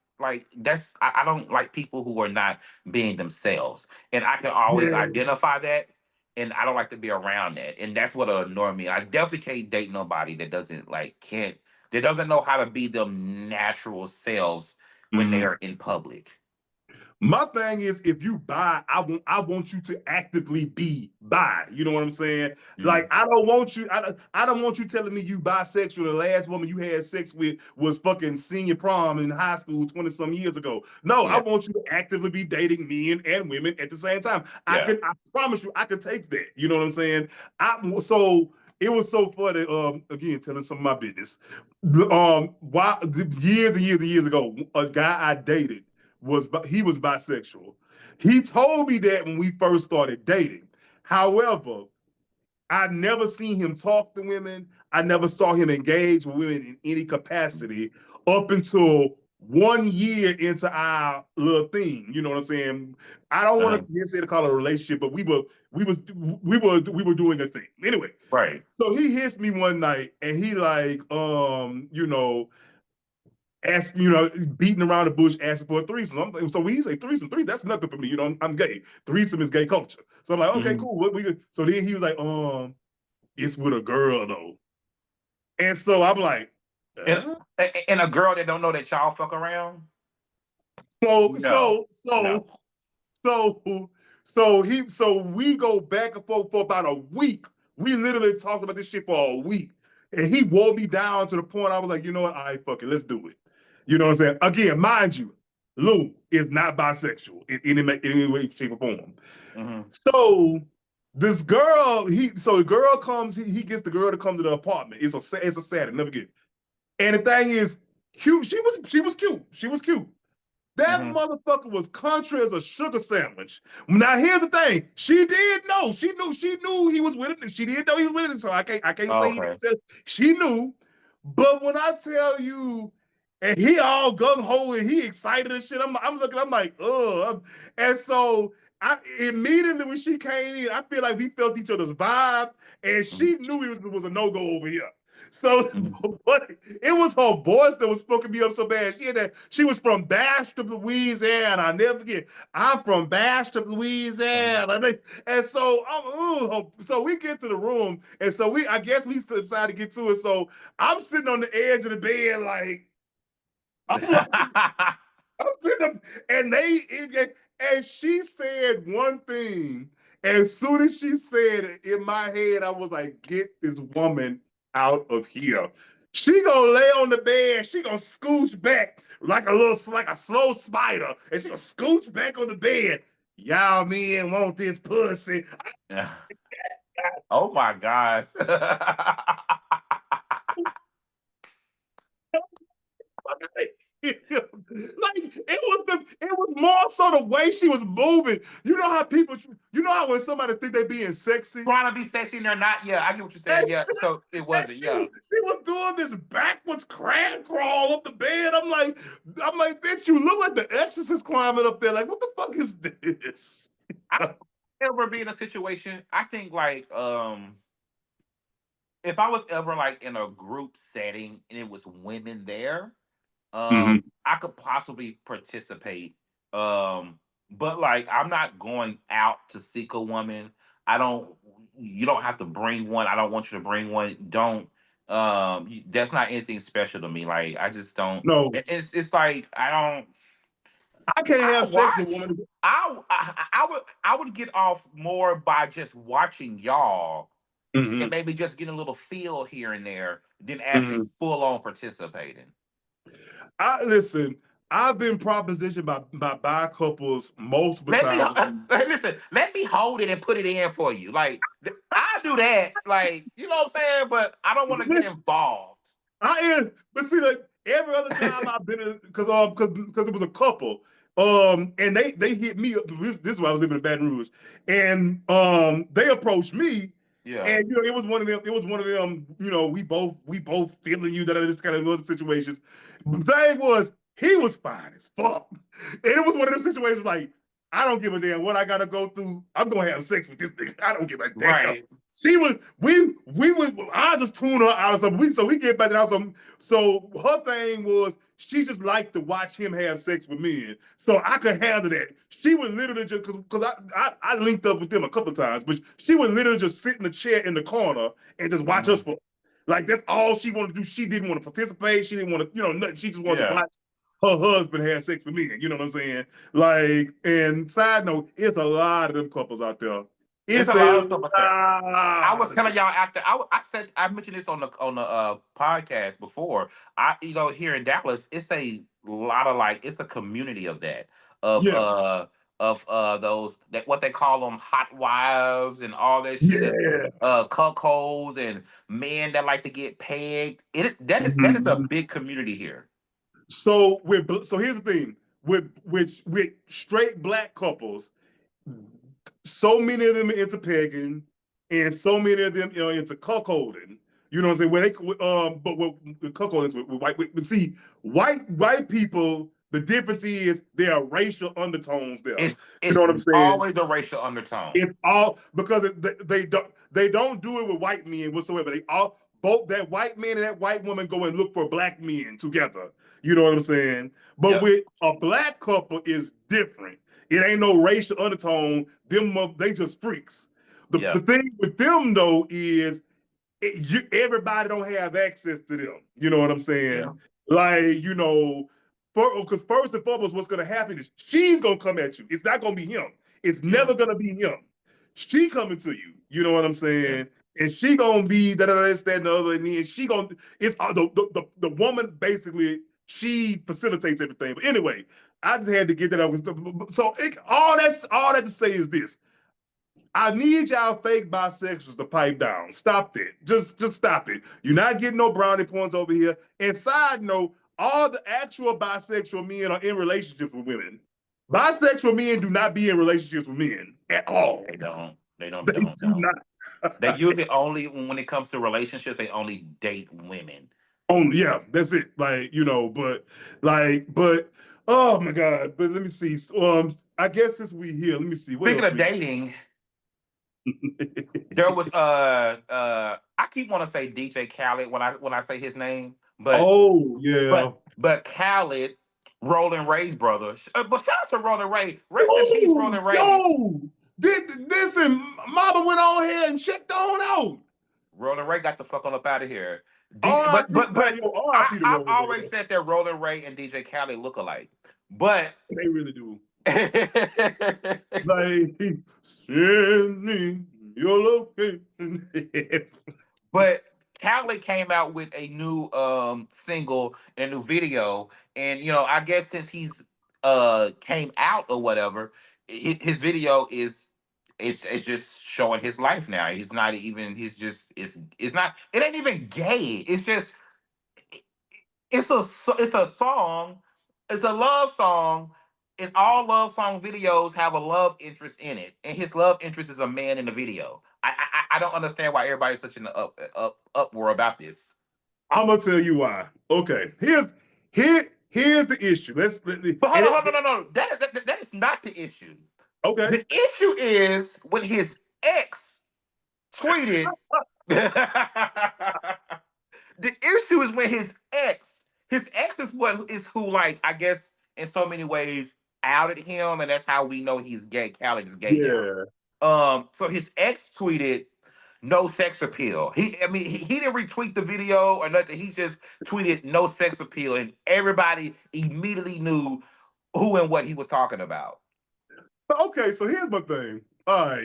that's I don't like people who are not being themselves, and I can always Yeah. identify that, and I don't like to be around that, and that's what annoy me. I definitely can't date nobody that doesn't like can't that doesn't know how to be them natural selves when they Mhm. are in public. My thing is, if you buy, I want you to actively be bi. You know what I'm saying? Like Mm. I don't want you telling me you bisexual. The last woman you had sex with was fucking senior prom in high school 20 some years ago. No, I Yeah, want you to actively be dating men and women at the same time. yeah. I promise you, I can take that. You know what I'm saying? So it was so funny. Again, telling some of my business. Years and years and years ago, a guy I dated he was bisexual. He told me that when we first started dating. However, I never seen him talk to women. I never saw him engage with women in any capacity up until 1 year into our little thing. You know what I'm saying? I don't Uh-huh. want to say to call it a relationship, but we were doing a thing. Anyway, Right. so he hits me one night and he like asking, beating around the bush, asking for a threesome. So when he say threesome, that's nothing for me. I'm gay. Threesome is gay culture. So I'm like, okay, Mhm. cool. What we could? So then he was like, it's with a girl though. And so I'm like, And uh? and a girl that don't know that y'all fuck around? so No, so no. so so we go back and forth for about a week. We literally talked about this shit for a week. And he wore me down to the point I was like, you know what? All right, fuck it, let's do it. You know what I'm saying? Again, mind you, Lou is not bisexual in any way, shape, or form. Hmm. So the girl comes, he gets the girl to come to the apartment. It's a Saturday, never get. And the thing is, cute. She was cute. She was cute. That Hmm. motherfucker was country as a sugar sandwich. Now here's the thing: she did know. She knew he was with it. She didn't know he was with it. So I can't say he Okay. didn't tell. She knew. But when I tell you, and he all gung ho and he excited and shit, I'm looking. I'm like, ugh. And so I immediately when she came in, I feel like we felt each other's vibe, and she knew it was a no go over here. So Hmm. but it was her voice that was fucking me up so bad. She was from Bastrop, Louisiana. I never forget. I'm from Bastrop, Louisiana. And so so we get to the room, and so I guess we decided to get to it. So I'm sitting on the edge of the bed, like, I'm like, I'm sitting up, and and she said one thing. As soon as she said it, in my head, I was like, "Get this woman out of here." She gonna lay on the bed. She gonna scooch back like a slow spider, and she gonna scooch back on the bed. Y'all men want this pussy. Oh my gosh. Like it was more so the way she was moving. You know how you know how when somebody think they being sexy, Trying to be sexy and they're not. Yeah, I get what you're and saying. Yeah, so it wasn't. Yeah. she was doing this backwards crab crawl up the bed. I'm like, bitch, you look like the Exorcist climbing up there. Like, what the fuck is this? I ever be in a situation, I think like if I was ever like in a group setting and it was women there, Mhm. I could possibly participate. Um, but like I'm not going out to seek a woman. I don't You don't have to bring one. I don't want you to bring one. Don't that's not anything special to me. Like I just don't No, it's like I don't I can't I have sex with a watch. woman. I would get off more by just watching y'all and Mhm. maybe just getting a little feel here and there than actually Mhm. full on participating. I listen. I've been propositioned by bi couples multiple Let me times. listen. Let me hold it and put it in for you. Like I do that. Like you know what I'm saying. But I don't want to get involved. I am, but see, like every other time I've been in, because it was a couple, and they hit me up. This is why I was living in Baton Rouge, and they approached me, Yeah. and it was one of them. It was one of them. We both feeling you that are this kind of other situations. The thing was, he was fine as fuck, and it was one of them situations like. I don't give a damn what I gotta go through. I'm gonna have sex with this nigga. I don't give a damn. Right. She was we would I just tune her out of something. We get back to out some. So her thing was she just liked to watch him have sex with men. So I could handle that. She would literally just because I linked up with them a couple of times, but she would literally just sit in the chair in the corner and just watch us Mhm. for like that's all she wanted to do. She didn't want to participate. She didn't want to, nothing. She just wanted to Yeah. watch her husband have sex with men. You know what I'm saying? Like, and side note, it's a lot of them couples out there. It's a It's a lot of stuff out there. I was lot of telling them. y'all after I said I mentioned this on the podcast before. Here in Dallas, it's a lot of like it's a community of that Yeah. of those that what they call them hot wives and all that shit and Yeah. cuckolds and men that like to get pegged. That is a Mhm. big community here. So here's the thing with straight black couples, so many of them are into pegging, and so many of them into cuckolding. You know what I'm saying? Where they but with cuckolding with white. But see, white people, the difference is there are racial undertones there. You know It's what I'm saying? always a racial undertone. It's all because they don't do it with white men whatsoever. They all both that white man and that white woman go and look for black men together. You know what I'm saying? But Yep. with a black couple is different. It ain't no racial undertone. They just freaks. The Yep. thing with them though is everybody don't have access to them. You know what I'm Yeah. saying? Like, because first and foremost, what's going to happen is she's going to come at you. It's not going to be him. It's Yeah. never going to be him. She coming to you. You know what I'm Yeah. saying? And she going to be this, that, and the other. And she going to, it's the woman basically, she facilitates everything. But anyway, I just had to get that up. So all that to say is this. I need y'all fake bisexuals to pipe down. Stop that. Just stop it. You're not getting no brownie points over here. And side note, all the actual bisexual men are in relationships with women. Bisexual men do not be in relationships with men at all. They don't. They don't. They Don't. do Don't. They not. usually only when it comes to relationships, they only date women. Only yeah, that's it. But oh my god. But let me see. I guess since we here, let me see what Speaking else of we. dating, there was I keep want to say DJ Khaled when I say his name, but Oh yeah. Khaled, Roland Ray's brother. But shout out to Roland Ray. Rest in peace, Oh, Roland Ray. yo, listen, Mama went on here and checked on out. Roland Ray got the fuck on up out of here. R.I.P. Man, yo, R.I.P. to I've Rolling Ray always though. said that Rolling Ray and DJ Khaled look alike. But They really do. but Like, send me your location. Khaled came out with a new single and a new video, and I guess since he's came out or whatever, his video is just showing his life now. He's not even he's just it's not it ain't even gay. It's just it's a song, it's a love song, and all love song videos have a love interest in it, and his love interest is a man in the video. I don't understand why everybody's such an uproar about this. I'm gonna tell you why. Okay, here's the issue. But hold on, hold on, no, no, that is not the issue. okay. The issue is when his ex tweeted. The issue is when his ex is what is who, like, I guess in so many ways outed him, and that's how we know he's gay. Khaled is gay now. Yeah. So his ex tweeted no sex appeal. I mean, he didn't retweet the video or nothing. He just tweeted no sex appeal, and everybody immediately knew who and what he was talking about. Okay, so here's my thing. All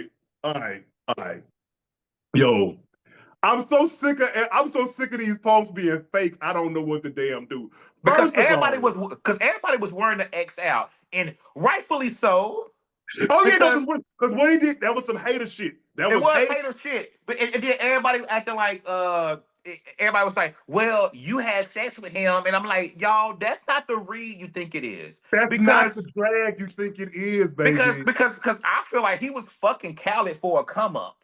right. Yo, I'm so sick of these posts being fake. I don't know what the damn do. Because First of all, everybody was wearing the X out, and rightfully so. oh yeah, no, Because because what he did, that was some hater shit. That it was was hater. hater shit. But and then everybody was acting like everybody was like, well, you had sex with him, and I'm like, y'all, that's not the read you think it is. That's Because not the drag you think it is, because baby. because because I feel like he was fucking Khaled for a come up.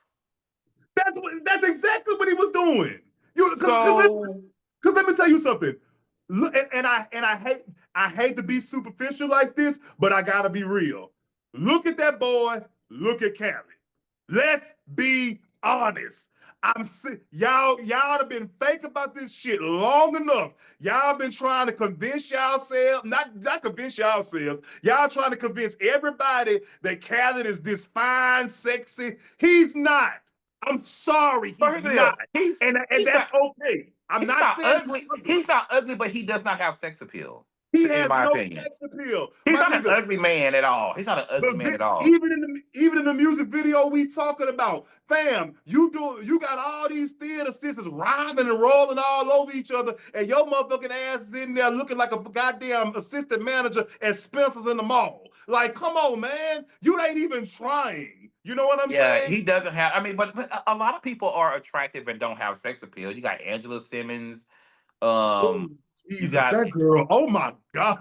That's exactly what he was doing. You So because let me tell you something. Look, and I hate to be superficial like this, but I gotta be real. Look at that boy. Look at Callie. Let's be honest. I'm sick. Y'all have been fake about this shit long enough. Y'all been trying to convince yourselves, not convince yourselves. Y'all trying to convince everybody that Khaled is this fine, sexy. He's not. I'm sorry, he's here's the deal. not. And He's that's not okay. I'm he's not not saying he's ugly. ugly. He's not ugly, but he does not have sex appeal, He in has my no opinion. sex appeal. He's My not an nigga, ugly man at all. He's not an ugly but man at all. even in the music video we talking about, fam, you got all these theater sisters rhyming and rolling all over each other, and your motherfucking ass is in there looking like a goddamn assistant manager at Spencer's in the mall. Like, come on, man, you ain't even trying. You know what I'm Yeah, saying? he doesn't have. I mean, but a lot of people are attractive and don't have sex appeal. You got Angela Simmons. Oh, You Jesus, got that girl. Oh my God.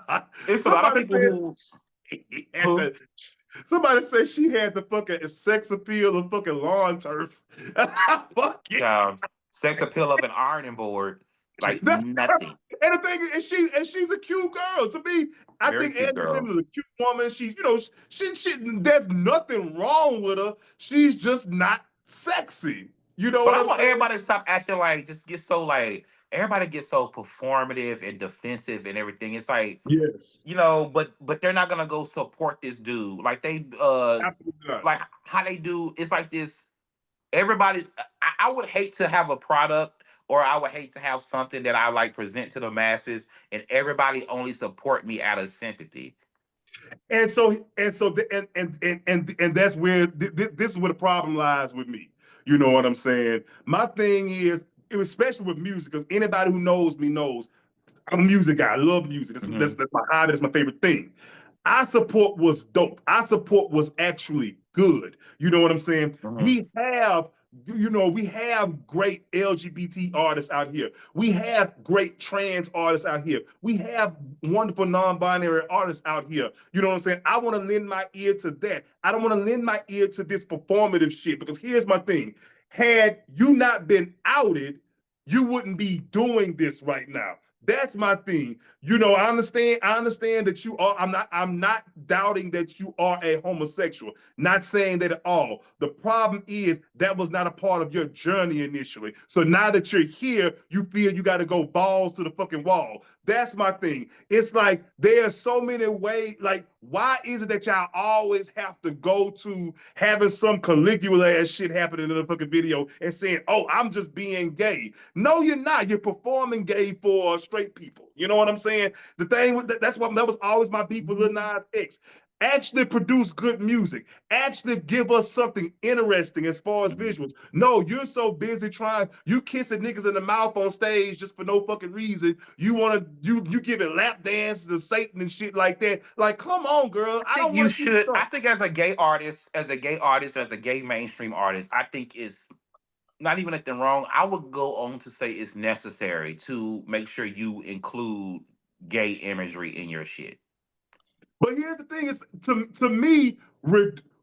it's a lot of Somebody people said who she had who the Somebody said she had the fucking sex appeal of fucking lawn turf. Fuck it. sex appeal of an ironing board like That- nothing. and the thing is, she's a cute girl. To me, I Very think cute Angela girl. Simmons is a cute woman. She there's nothing wrong with her. She's just not sexy. You know But what I I'm want saying? everybody to stop acting like just get so like everybody gets so performative and defensive and everything. It's like Yes, but they're not gonna go support this dude. absolutely not. Like how they do it's like this everybody I would hate to have a product or I would hate to have something that I like present to the masses and everybody only support me out of sympathy. And that's where this is where the problem lies with me. You know what I'm saying? My thing is, especially with music, because anybody who knows me knows I'm a music guy. I love music. Hmm. That's my hobby. That's my favorite thing. I support what's dope. I support what's actually good. You know what I'm saying? Hmm. We have great LGBT artists out here. We have great trans artists out here. We have wonderful non-binary artists out here. You know what I'm saying? I want to lend my ear to that. I don't want to lend my ear to this performative shit because here's my thing. Had you not been outed, you wouldn't be doing this right now. That's my thing. You know, I understand that you are. I'm not doubting that you are a homosexual. Not saying that at all. The problem is that was not a part of your journey initially. So now that you're here, you feel you got to go balls to the fucking wall. That's my thing. It's like there are so many ways. Like, why is it that y'all always have to go to having some Caligula ass shit happening in the fucking video and saying, "Oh, I'm just being gay"? No, you're not. You're performing gay for straight people. You know what I'm saying? The thing with that was always my beef with Lil Nas X. Actually produce good music. Actually give us something interesting as far as visuals. No, you're so busy trying. You kissing niggas in the mouth on stage just for no fucking reason. You giving lap dances to Satan and shit like that. Like, come on, girl. I I think don't you want to see the should. I think stunts. as a gay artist, as a gay mainstream artist, I think it's not even anything wrong. I would go on to say it's necessary to make sure you include gay imagery in your shit. But here's the thing: is to me,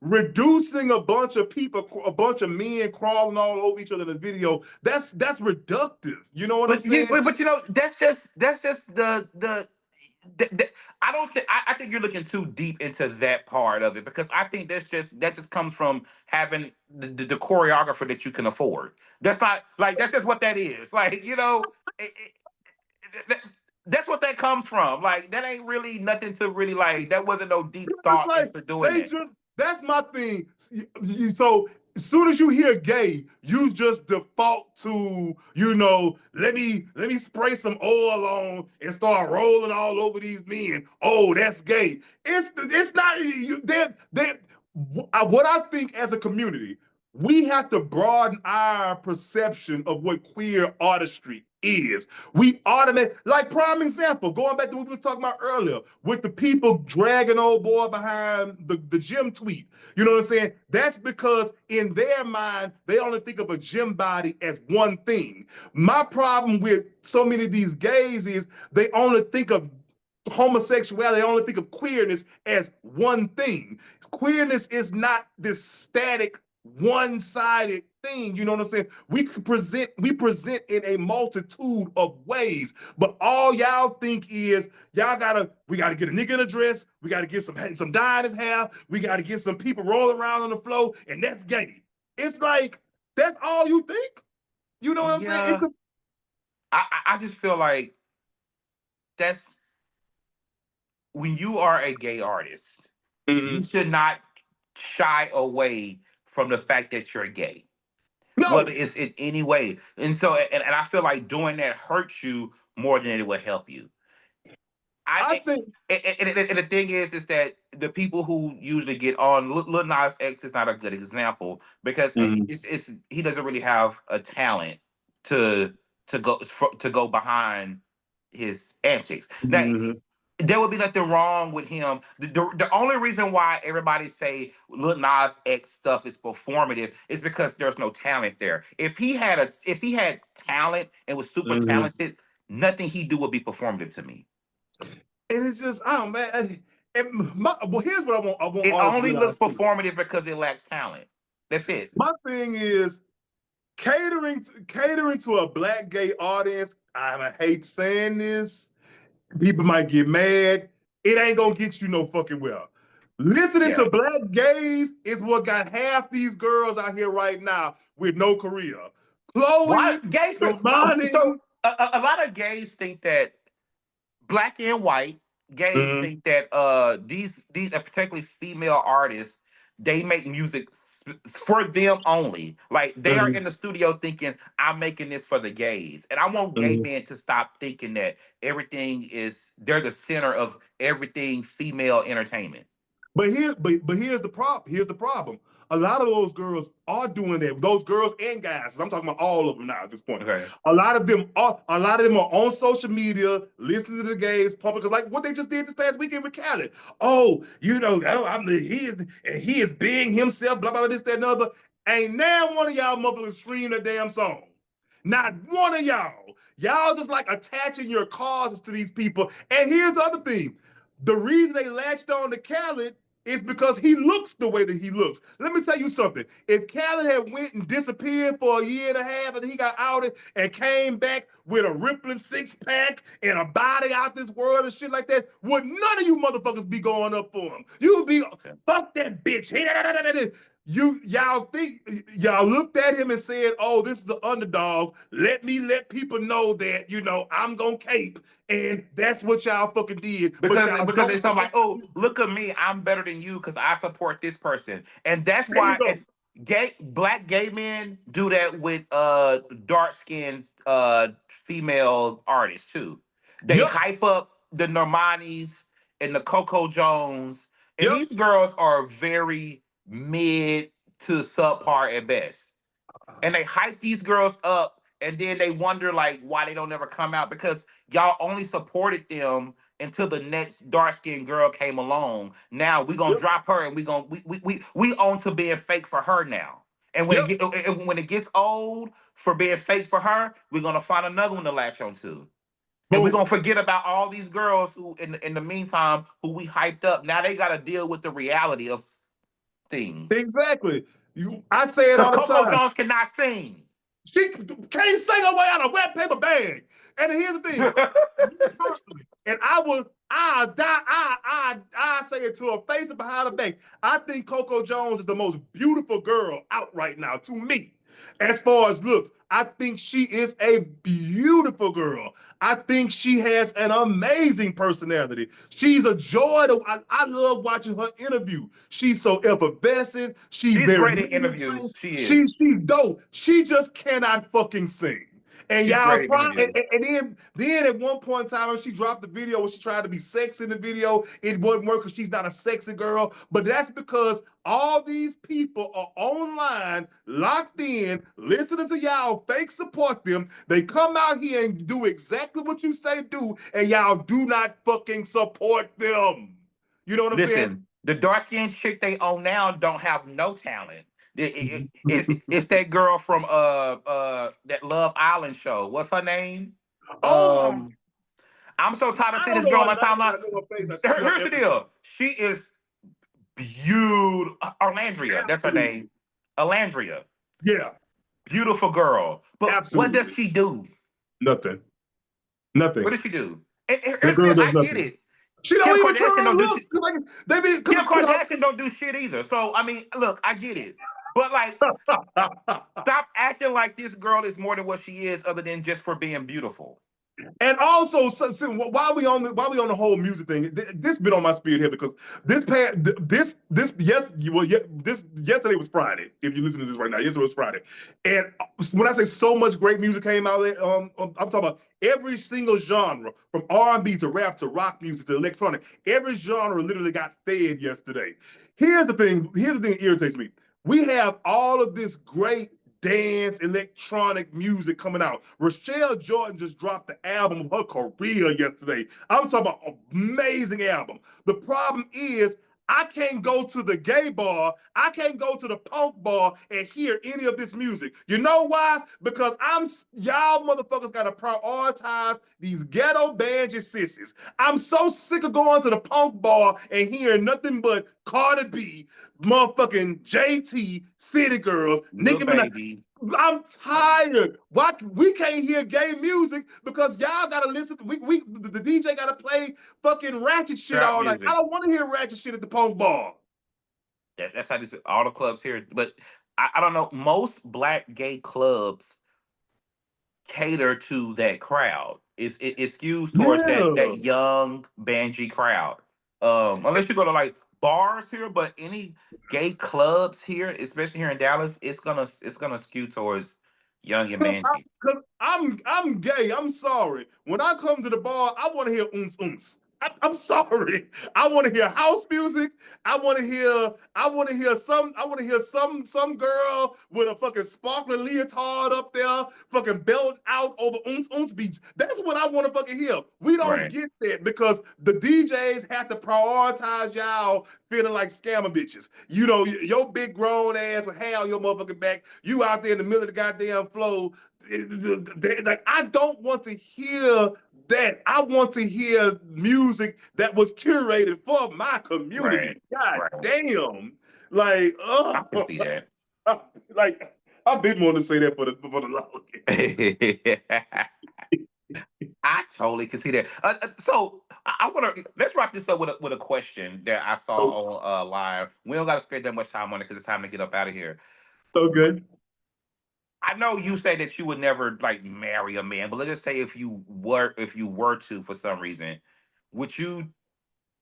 reducing a bunch of people, a bunch of men crawling all over each other in the video, that's reductive. You know what I'm saying? But you know that's just the I don't think I think you're looking too deep into that part of it because I think that just comes from having the choreographer that you can afford. That's not like that's just what that is. Like you know, that, that's what that comes from. Like that ain't really nothing to really like. That wasn't no deep It's thought like into doing they that. just that's my thing. So as soon as you hear gay, you just default to, let me spray some oil on and start rolling all over these men. Oh, that's gay. It's not you that what I think as a community, we have to broaden our perception of what queer artistry is. We automate, like prime example, going back to what we was talking about earlier, with the people dragging old boy behind the gym tweet. You know what I'm saying? That's because in their mind, they only think of a gym body as one thing. My problem with so many of these gays is they only think of homosexuality, they only think of queerness as one thing. Queerness is not this static, one-sided thing. You know what I'm saying? We present in a multitude of ways, but all y'all think is we gotta get a nigga in a dress, we gotta get some dye in his hair, we gotta get some people rolling around on the floor, and that's gay. It's like that's all you think. You know what I'm saying? It Yeah, could. I just feel like that's when you are a gay artist, you Mhm. should not shy away from the fact that you're gay, whether No, it's in any way. And so, and I feel like doing that hurts you more than it would help you. I I think. and the thing is that the people who usually get on Lil Nas X is not a good example because Mhm. it's he doesn't really have a talent to to go behind his antics. Now Mhm. there would be nothing wrong with him. The only reason why everybody say Lil Nas X stuff is performative is because there's no talent there. If he had talent and was super Mhm. talented, nothing he do would be performative to me. And it's just, I don't man. Well, here's what I want It artists to only looks realize too. performative because it lacks talent. That's it. My thing is catering to a black gay audience. I hate saying this. People might get mad. It ain't gonna get you no fucking well. Listening Yeah. to black gays is what got half these girls out here right now with no career. Why Chloe, gays? So Romani. a lot of gays think that black and white gays Mhm. think that these are particularly female artists, they make music for them only. Like they are Mhm. in the studio thinking I'm making this for the gays, and I want gay Mhm. men to stop thinking that everything is they're the center of everything female entertainment. But here's the problem. Here's the problem. A lot of those girls are doing that. Those girls and guys. I'm talking about all of them now at this point. Okay. A lot of them are on social media, listening to the gays, pumping, because like what they just did this past weekend with Khaled. Oh, he is being himself, blah, blah, blah, this, that, and other. Ain't now one of y'all motherfuckers stream that damn song. Not one of y'all. Y'all just like attaching your causes to these people. And here's the other thing. The reason they latched on to Khaled it's because he looks the way that he looks. Let me tell you something. If Khaled had went and disappeared for a year and a half and he got outed and came back with a rippling six-pack and a body out this world and shit like that, would none of you motherfuckers be going up for him? You would be, fuck that bitch. Y'all looked at him and said, "Oh, this is an underdog. Let me let people know that I'm gonna cape," and that's what y'all fucking did. But y'all Because don't it's something like, support oh, the music. look at me, I'm better than you because I support this person, and that's There you why. go. And black gay men do that with dark skinned female artists too. They Yep. hype up the Normanis and the Coco Jones, and Yep. these girls are very mid to subpar at best, and they hype these girls up, and then they wonder like why they don't ever come out because y'all only supported them until the next dark skinned girl came along. Now we gonna Yep. drop her, and we own to being fake for her now. And Yep. when it gets old for being fake for her, we're gonna find another one to latch on to. And we're Boom. gonna forget about all these girls who in the meantime who we hyped up. Now they gotta deal with the reality of things. Exactly. I say it Because all the Coco time. Jones cannot sing. She can't sing her way out of a wet paper bag. And here's the thing, me personally, and I say it to her face and behind her back. I think Coco Jones is the most beautiful girl out right now to me. As far as looks, I think she is a beautiful girl. I think she has an amazing personality. She's a joy I love watching her interview. She's so effervescent. She's She's very great in media interviews. trained. She is. She's dope. She just cannot fucking sing. And She's y'all great in try, interviews. and then at one point in time, when she dropped the video where she tried to be sexy in the video, it wouldn't work because she's not a sexy girl. But that's because all these people are online, locked in, listening to y'all fake support them. They come out here and do exactly what you say do, and y'all do not fucking support them. You know what I'm saying? Listen, the dark skinned chick they own now don't have no talent. It's that girl from that Love Island show. What's her name? Oh, Um, I'm so tired of I seeing don't this know girl on her my name, but timeline. I know her face. I see her Here's the everywhere. deal. She is beautiful. Orlandria, that's her Absolutely. name. Alandria. Yeah, Beautiful girl. But what does absolutely. she do? Nothing. What Nothing. does she do? And That here's the girl deal. does I get nothing. it. She don't Kim even try Kardashian to don't do look. shit. Cause like they be Kim Kardashian don't do shit either. So I mean, look, I get it. But like, stop acting like this girl is more than what she is, other than just for being beautiful. And also, while we on the whole music thing, this been on my spirit here because this yesterday was Friday. If you listen to this right now, yesterday was Friday, and when I say so much great music came out, I'm talking about every single genre from R&B to rap to rock music to electronic. Every genre literally got fed yesterday. Here's the thing. Here's the thing that irritates me. We have all of this great dance, electronic music coming out. Rochelle Jordan just dropped the album of her career yesterday. I'm talking about amazing album. The problem is I can't go to the gay bar. I can't go to the punk bar and hear any of this music. You know why? Because y'all motherfuckers gotta prioritize these ghetto banjo sissies. I'm so sick of going to the punk bar and hearing nothing but Cardi B, motherfucking JT, City Girls, Little Nicki Minaj. baby, I'm tired. Why we can't hear gay music because y'all gotta listen. The DJ gotta play fucking ratchet shit trap all night. I music. don't want to hear ratchet shit at the punk bar. That's how this all the clubs here. But I don't know. Most black gay clubs cater to that crowd. It skews towards that Yeah. young bangy crowd. Unless you go to like bars here, but any gay clubs here, especially here in Dallas, it's gonna skew towards young and bangy. Cause I'm gay. I'm sorry. When I come to the bar, I want to hear uns uns. I'm sorry. I want to hear house music. I want to hear some girl with a fucking sparkling leotard up there, fucking belt out over uns uns beats. That's what I want to fucking hear. We don't Right. get that because the DJs have to prioritize y'all feeling like scammer bitches. You know, your big grown ass with hair on your motherfucking back. You out there in the middle of the goddamn flow. Like I don't want to hear that I want to hear music that was curated for my Right. community. God Right. damn. Like, I can oh, see that. like I've been wanting to say that for the longest. I totally can see that. So I want to let's wrap this up with a question that I saw on live. We don't got to spend that much time on it because it's time to get up out of here. Okay. I know you say that you would never like marry a man, but let's just say if you were to for some reason, would you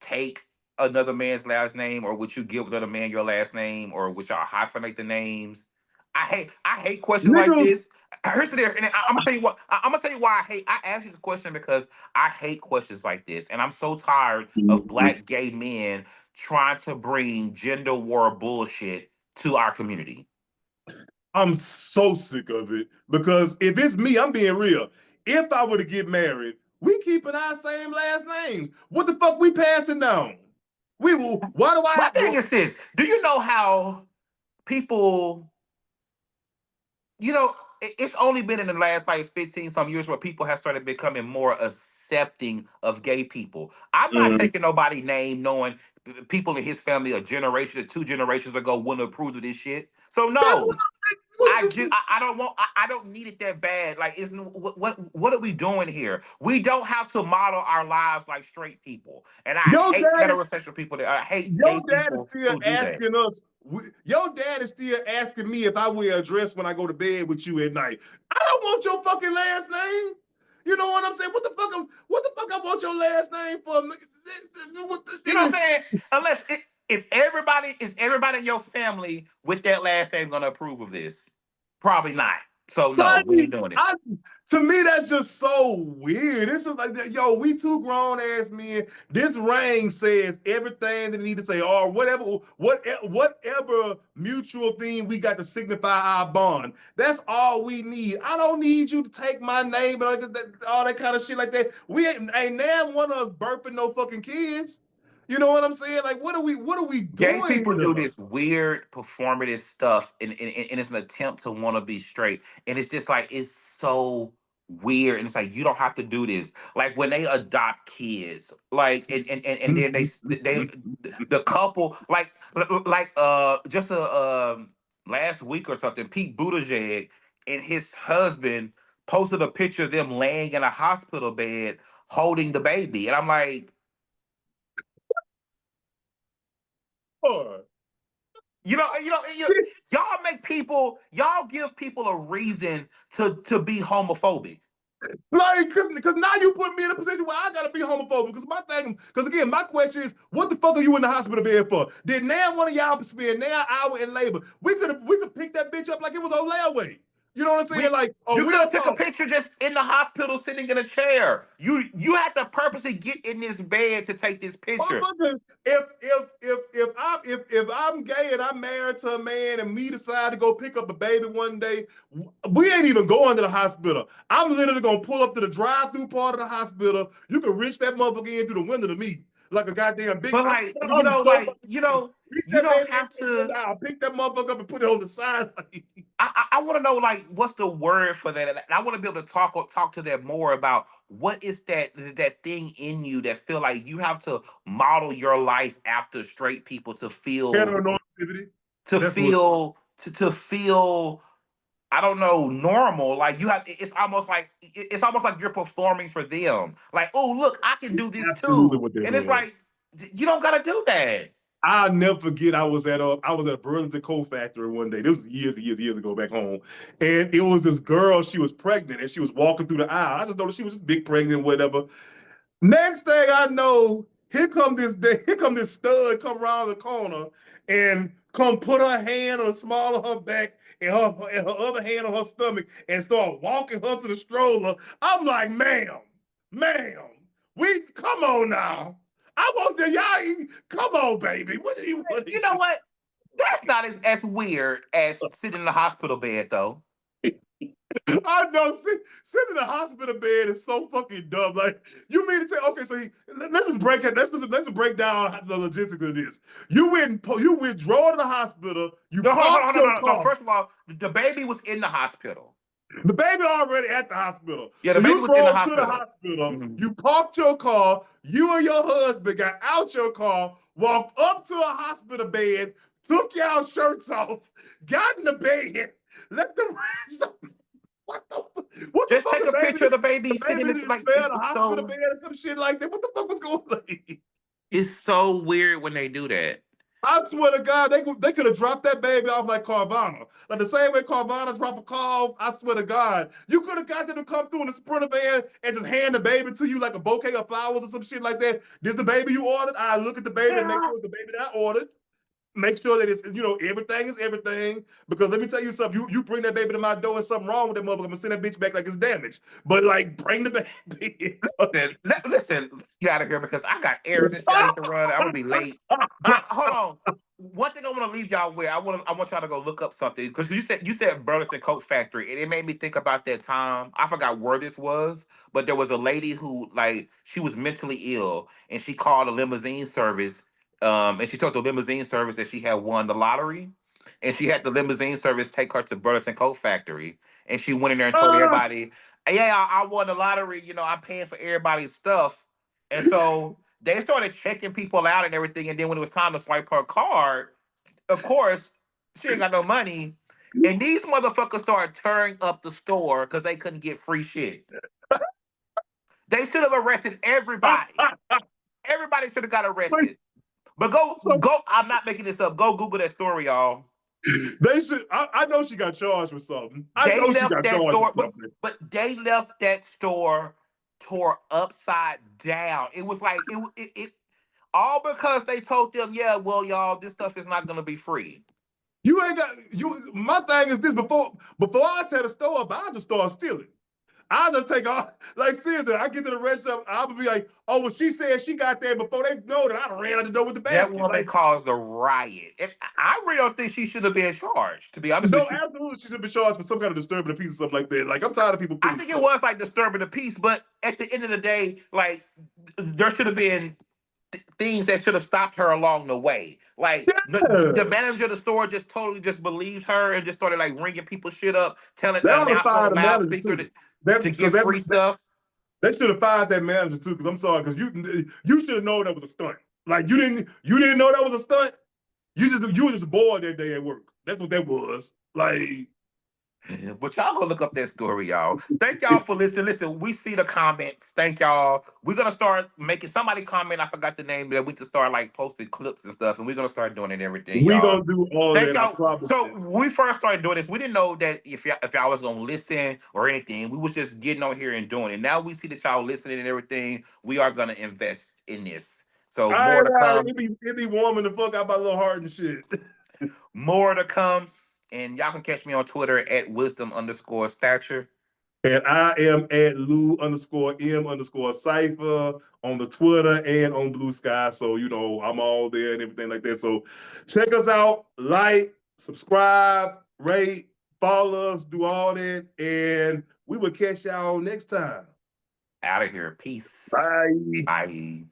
take another man's last name, or would you give another man your last name, or would y'all hyphenate the names? I hate questions like Nigga, this. Here's the there, and I'm gonna tell you what I'm gonna tell you why I hate. I asked you this question because I hate questions like this, and I'm so tired of black gay men trying to bring gender war bullshit to our community. I'm so sick of it because if it's me, I'm being real. If I were to get married, we keeping our same last names. What the fuck we passing down? We will. Why do I My have? thing is this: do you know how people it's only been in the last like 15 some years where people have started becoming more accepting of gay people. I'm not Mm. taking nobody's name knowing people in his family a generation or two generations ago wouldn't approve of this shit. So That's no, what I don't want I don't need it that bad. Like isn't what are we doing here? We don't have to model our lives like straight people. And I your hate dad. heterosexual people that I hate Your gay dad is people still who do that. asking us. Your dad is still asking me if I wear a dress when I go to bed with you at night. I don't want your fucking last name. You know what I'm saying? What the fuck I want your last name for? What the You know what I'm nigga? saying? If everybody in your family with that last name gonna approve of this, probably not. So no, Right. we ain't doing it. I, to me, that's just so weird. It's just like, yo, we two grown ass men. This ring says everything that need to say, or whatever mutual thing we got to signify our bond. That's all we need. I don't need you to take my name and all that kind of shit like that. We ain't now one of us birthing no fucking kids. You know what I'm saying? Like, what are we Gay doing people here? do this weird performative stuff, and it's an attempt to want to be straight, and it's just like it's so weird, and it's like you don't have to do this. Like when they adopt kids, like and then they the couple just last week or something, Pete Buttigieg and his husband posted a picture of them laying in a hospital bed holding the baby, and I'm like. Y'all give people a reason to be homophobic. Like, cause now you put me in a position where I gotta be homophobic. Because my thing, because again, my question is, what the fuck are you in the hospital bed for? Did now one of y'all spend now hour in labor? We could pick that bitch up like it was on layaway. You know what I'm saying? We Like, oh, you could we'll have took a call. picture just in the hospital sitting in a chair. You had to purposely get in this bed to take this picture. Motherfucker, if I'm gay and I'm married to a man and we decide to go pick up a baby one day, we ain't even going to the hospital. I'm literally gonna pull up to the drive-through part of the hospital. You can reach that motherfucker in through the window to me like a goddamn big. But I'm so fucking reach you that don't baby in have through the window. to. I'll pick that motherfucker up and put it on the side. I want to know like what's the word for that, and I want to be able to talk to them more about what is that thing in you that feel like you have to model your life after straight people Heteronormativity. That's what. to feel I don't know normal. Like you have it's almost like you're performing for them. Like oh look I can do this Absolutely too, what that and it's was. like you don't got to do that. I'll never forget. I was at a Burlington Coat Factory one day. This was years ago back home, and it was this girl. She was pregnant, and she was walking through the aisle. I just noticed she was just big pregnant, whatever. Next thing I know, here come this stud come around the corner and come put her hand on the small of her back and her other hand on her stomach and start walking her to the stroller. I'm like, ma'am, we come on now. I want the y'all. Come on, baby. What do you want to You know do? what? That's not as weird as sitting in the hospital bed though. I know. Sitting in a hospital bed is so fucking dumb. Like, you mean to say, okay, so let's just break it. Let's just break down the logistics of this. You withdraw to the hospital. You No, hold on, parked hold on, your no, no, no. car. First of all, the baby was in the hospital. The baby already at the hospital. Yeah, So the baby you was in the drove to the hospital. hospital, Mhm. you parked your car, you and your husband got out your car, walked up to a hospital bed, took y'all shirts off, got in the bed, let the what the Just fuck take a picture of the the baby baby sitting. didn't Like smell the it's hospital so bed or some shit like that. What the fuck was going on? it's so weird when they do that. I swear to God, they could have dropped that baby off like Carvana. Like the same way Carvana drop a car off, I swear to God. You could have got them to come through in a Sprinter van and just hand the baby to you like a bouquet of flowers or some shit like that. This the baby you ordered? I look at the baby and make Yeah. sure it's the baby that I ordered. Make sure that it's, everything is everything. Because let me tell you something, you bring that baby to my door and something wrong with that motherfucker, I'm gonna send that bitch back like it's damaged. But like, bring the baby. Listen, get out of here because I got errands and shit I need to run. I'm gonna be late. But hold on. One thing I want to leave y'all with, I want y'all to go look up something because you said Burlington Coat Factory, and it made me think about that time. I forgot where this was, but there was a lady who like she was mentally ill, and she called a limousine service, and she told the limousine service that she had won the lottery, and she had the limousine service take her to Burlington Coat Factory, and she went in there and told everybody, yeah, I won the lottery. I'm paying for everybody's stuff. And so they started checking people out and everything. And then when it was time to swipe her card, of course, she ain't got no money. And these motherfuckers started tearing up the store because they couldn't get free shit. They should have arrested everybody. Everybody should have got arrested. But so I'm not making this up. Go Google that story, y'all. they should. I know she got charged with something. I They know she left got that charged with store, something. but they left that store tore upside down. It was like it all because they told them, yeah, well, y'all, this stuff is not gonna be free. You ain't got you. My thing is this: before I tear the store up, I just start stealing. I just take all like seriously. I get to the register, I'll be like, oh, well, she said she got there before they know that I ran out the door with the That basket. woman Like, caused a riot. And I really don't think she should have been charged, to be honest no, with you. absolutely, she should be charged for some kind of disturbing the peace or something like that. Like, I'm tired of people I pulling think it stuff. was like disturbing the peace, but at the end of the day, like there should have been things that should have stopped her along the way. Like the Yeah. manager of the store just totally just believed her and just started like ringing people's shit up, telling They ought to announcing on fire the the manager loudspeaker too. to That because get free that stuff. they should have fired that manager too. Because I'm sorry, because you should have known that was a stunt. Like you didn't know that was a stunt. You were just bored that day at work. That's what that was. Like But y'all go look up that story, y'all. Thank y'all for listening. Listen, we see the comments. Thank y'all. We're gonna start making somebody comment. I forgot the name, but we can start like posting clips and stuff, and we're gonna start doing it and everything, we y'all. gonna do all Thank that. I y'all. promise So you. when we first started doing this, we didn't know that if y'all was gonna listen or anything. We was just getting on here and doing it. Now we see that y'all listening and everything. We are gonna invest in this. So I more ain't to lying. come. It be warming the fuck out my little heart and shit. More to come. And y'all can catch me on Twitter at wisdom_stature. And I am at Lou_M_Cipher on the Twitter and on Blue Sky. So, I'm all there and everything like that. So check us out, like, subscribe, rate, follow us, do all that. And we will catch y'all next time. Out of here. Peace. Bye. Bye.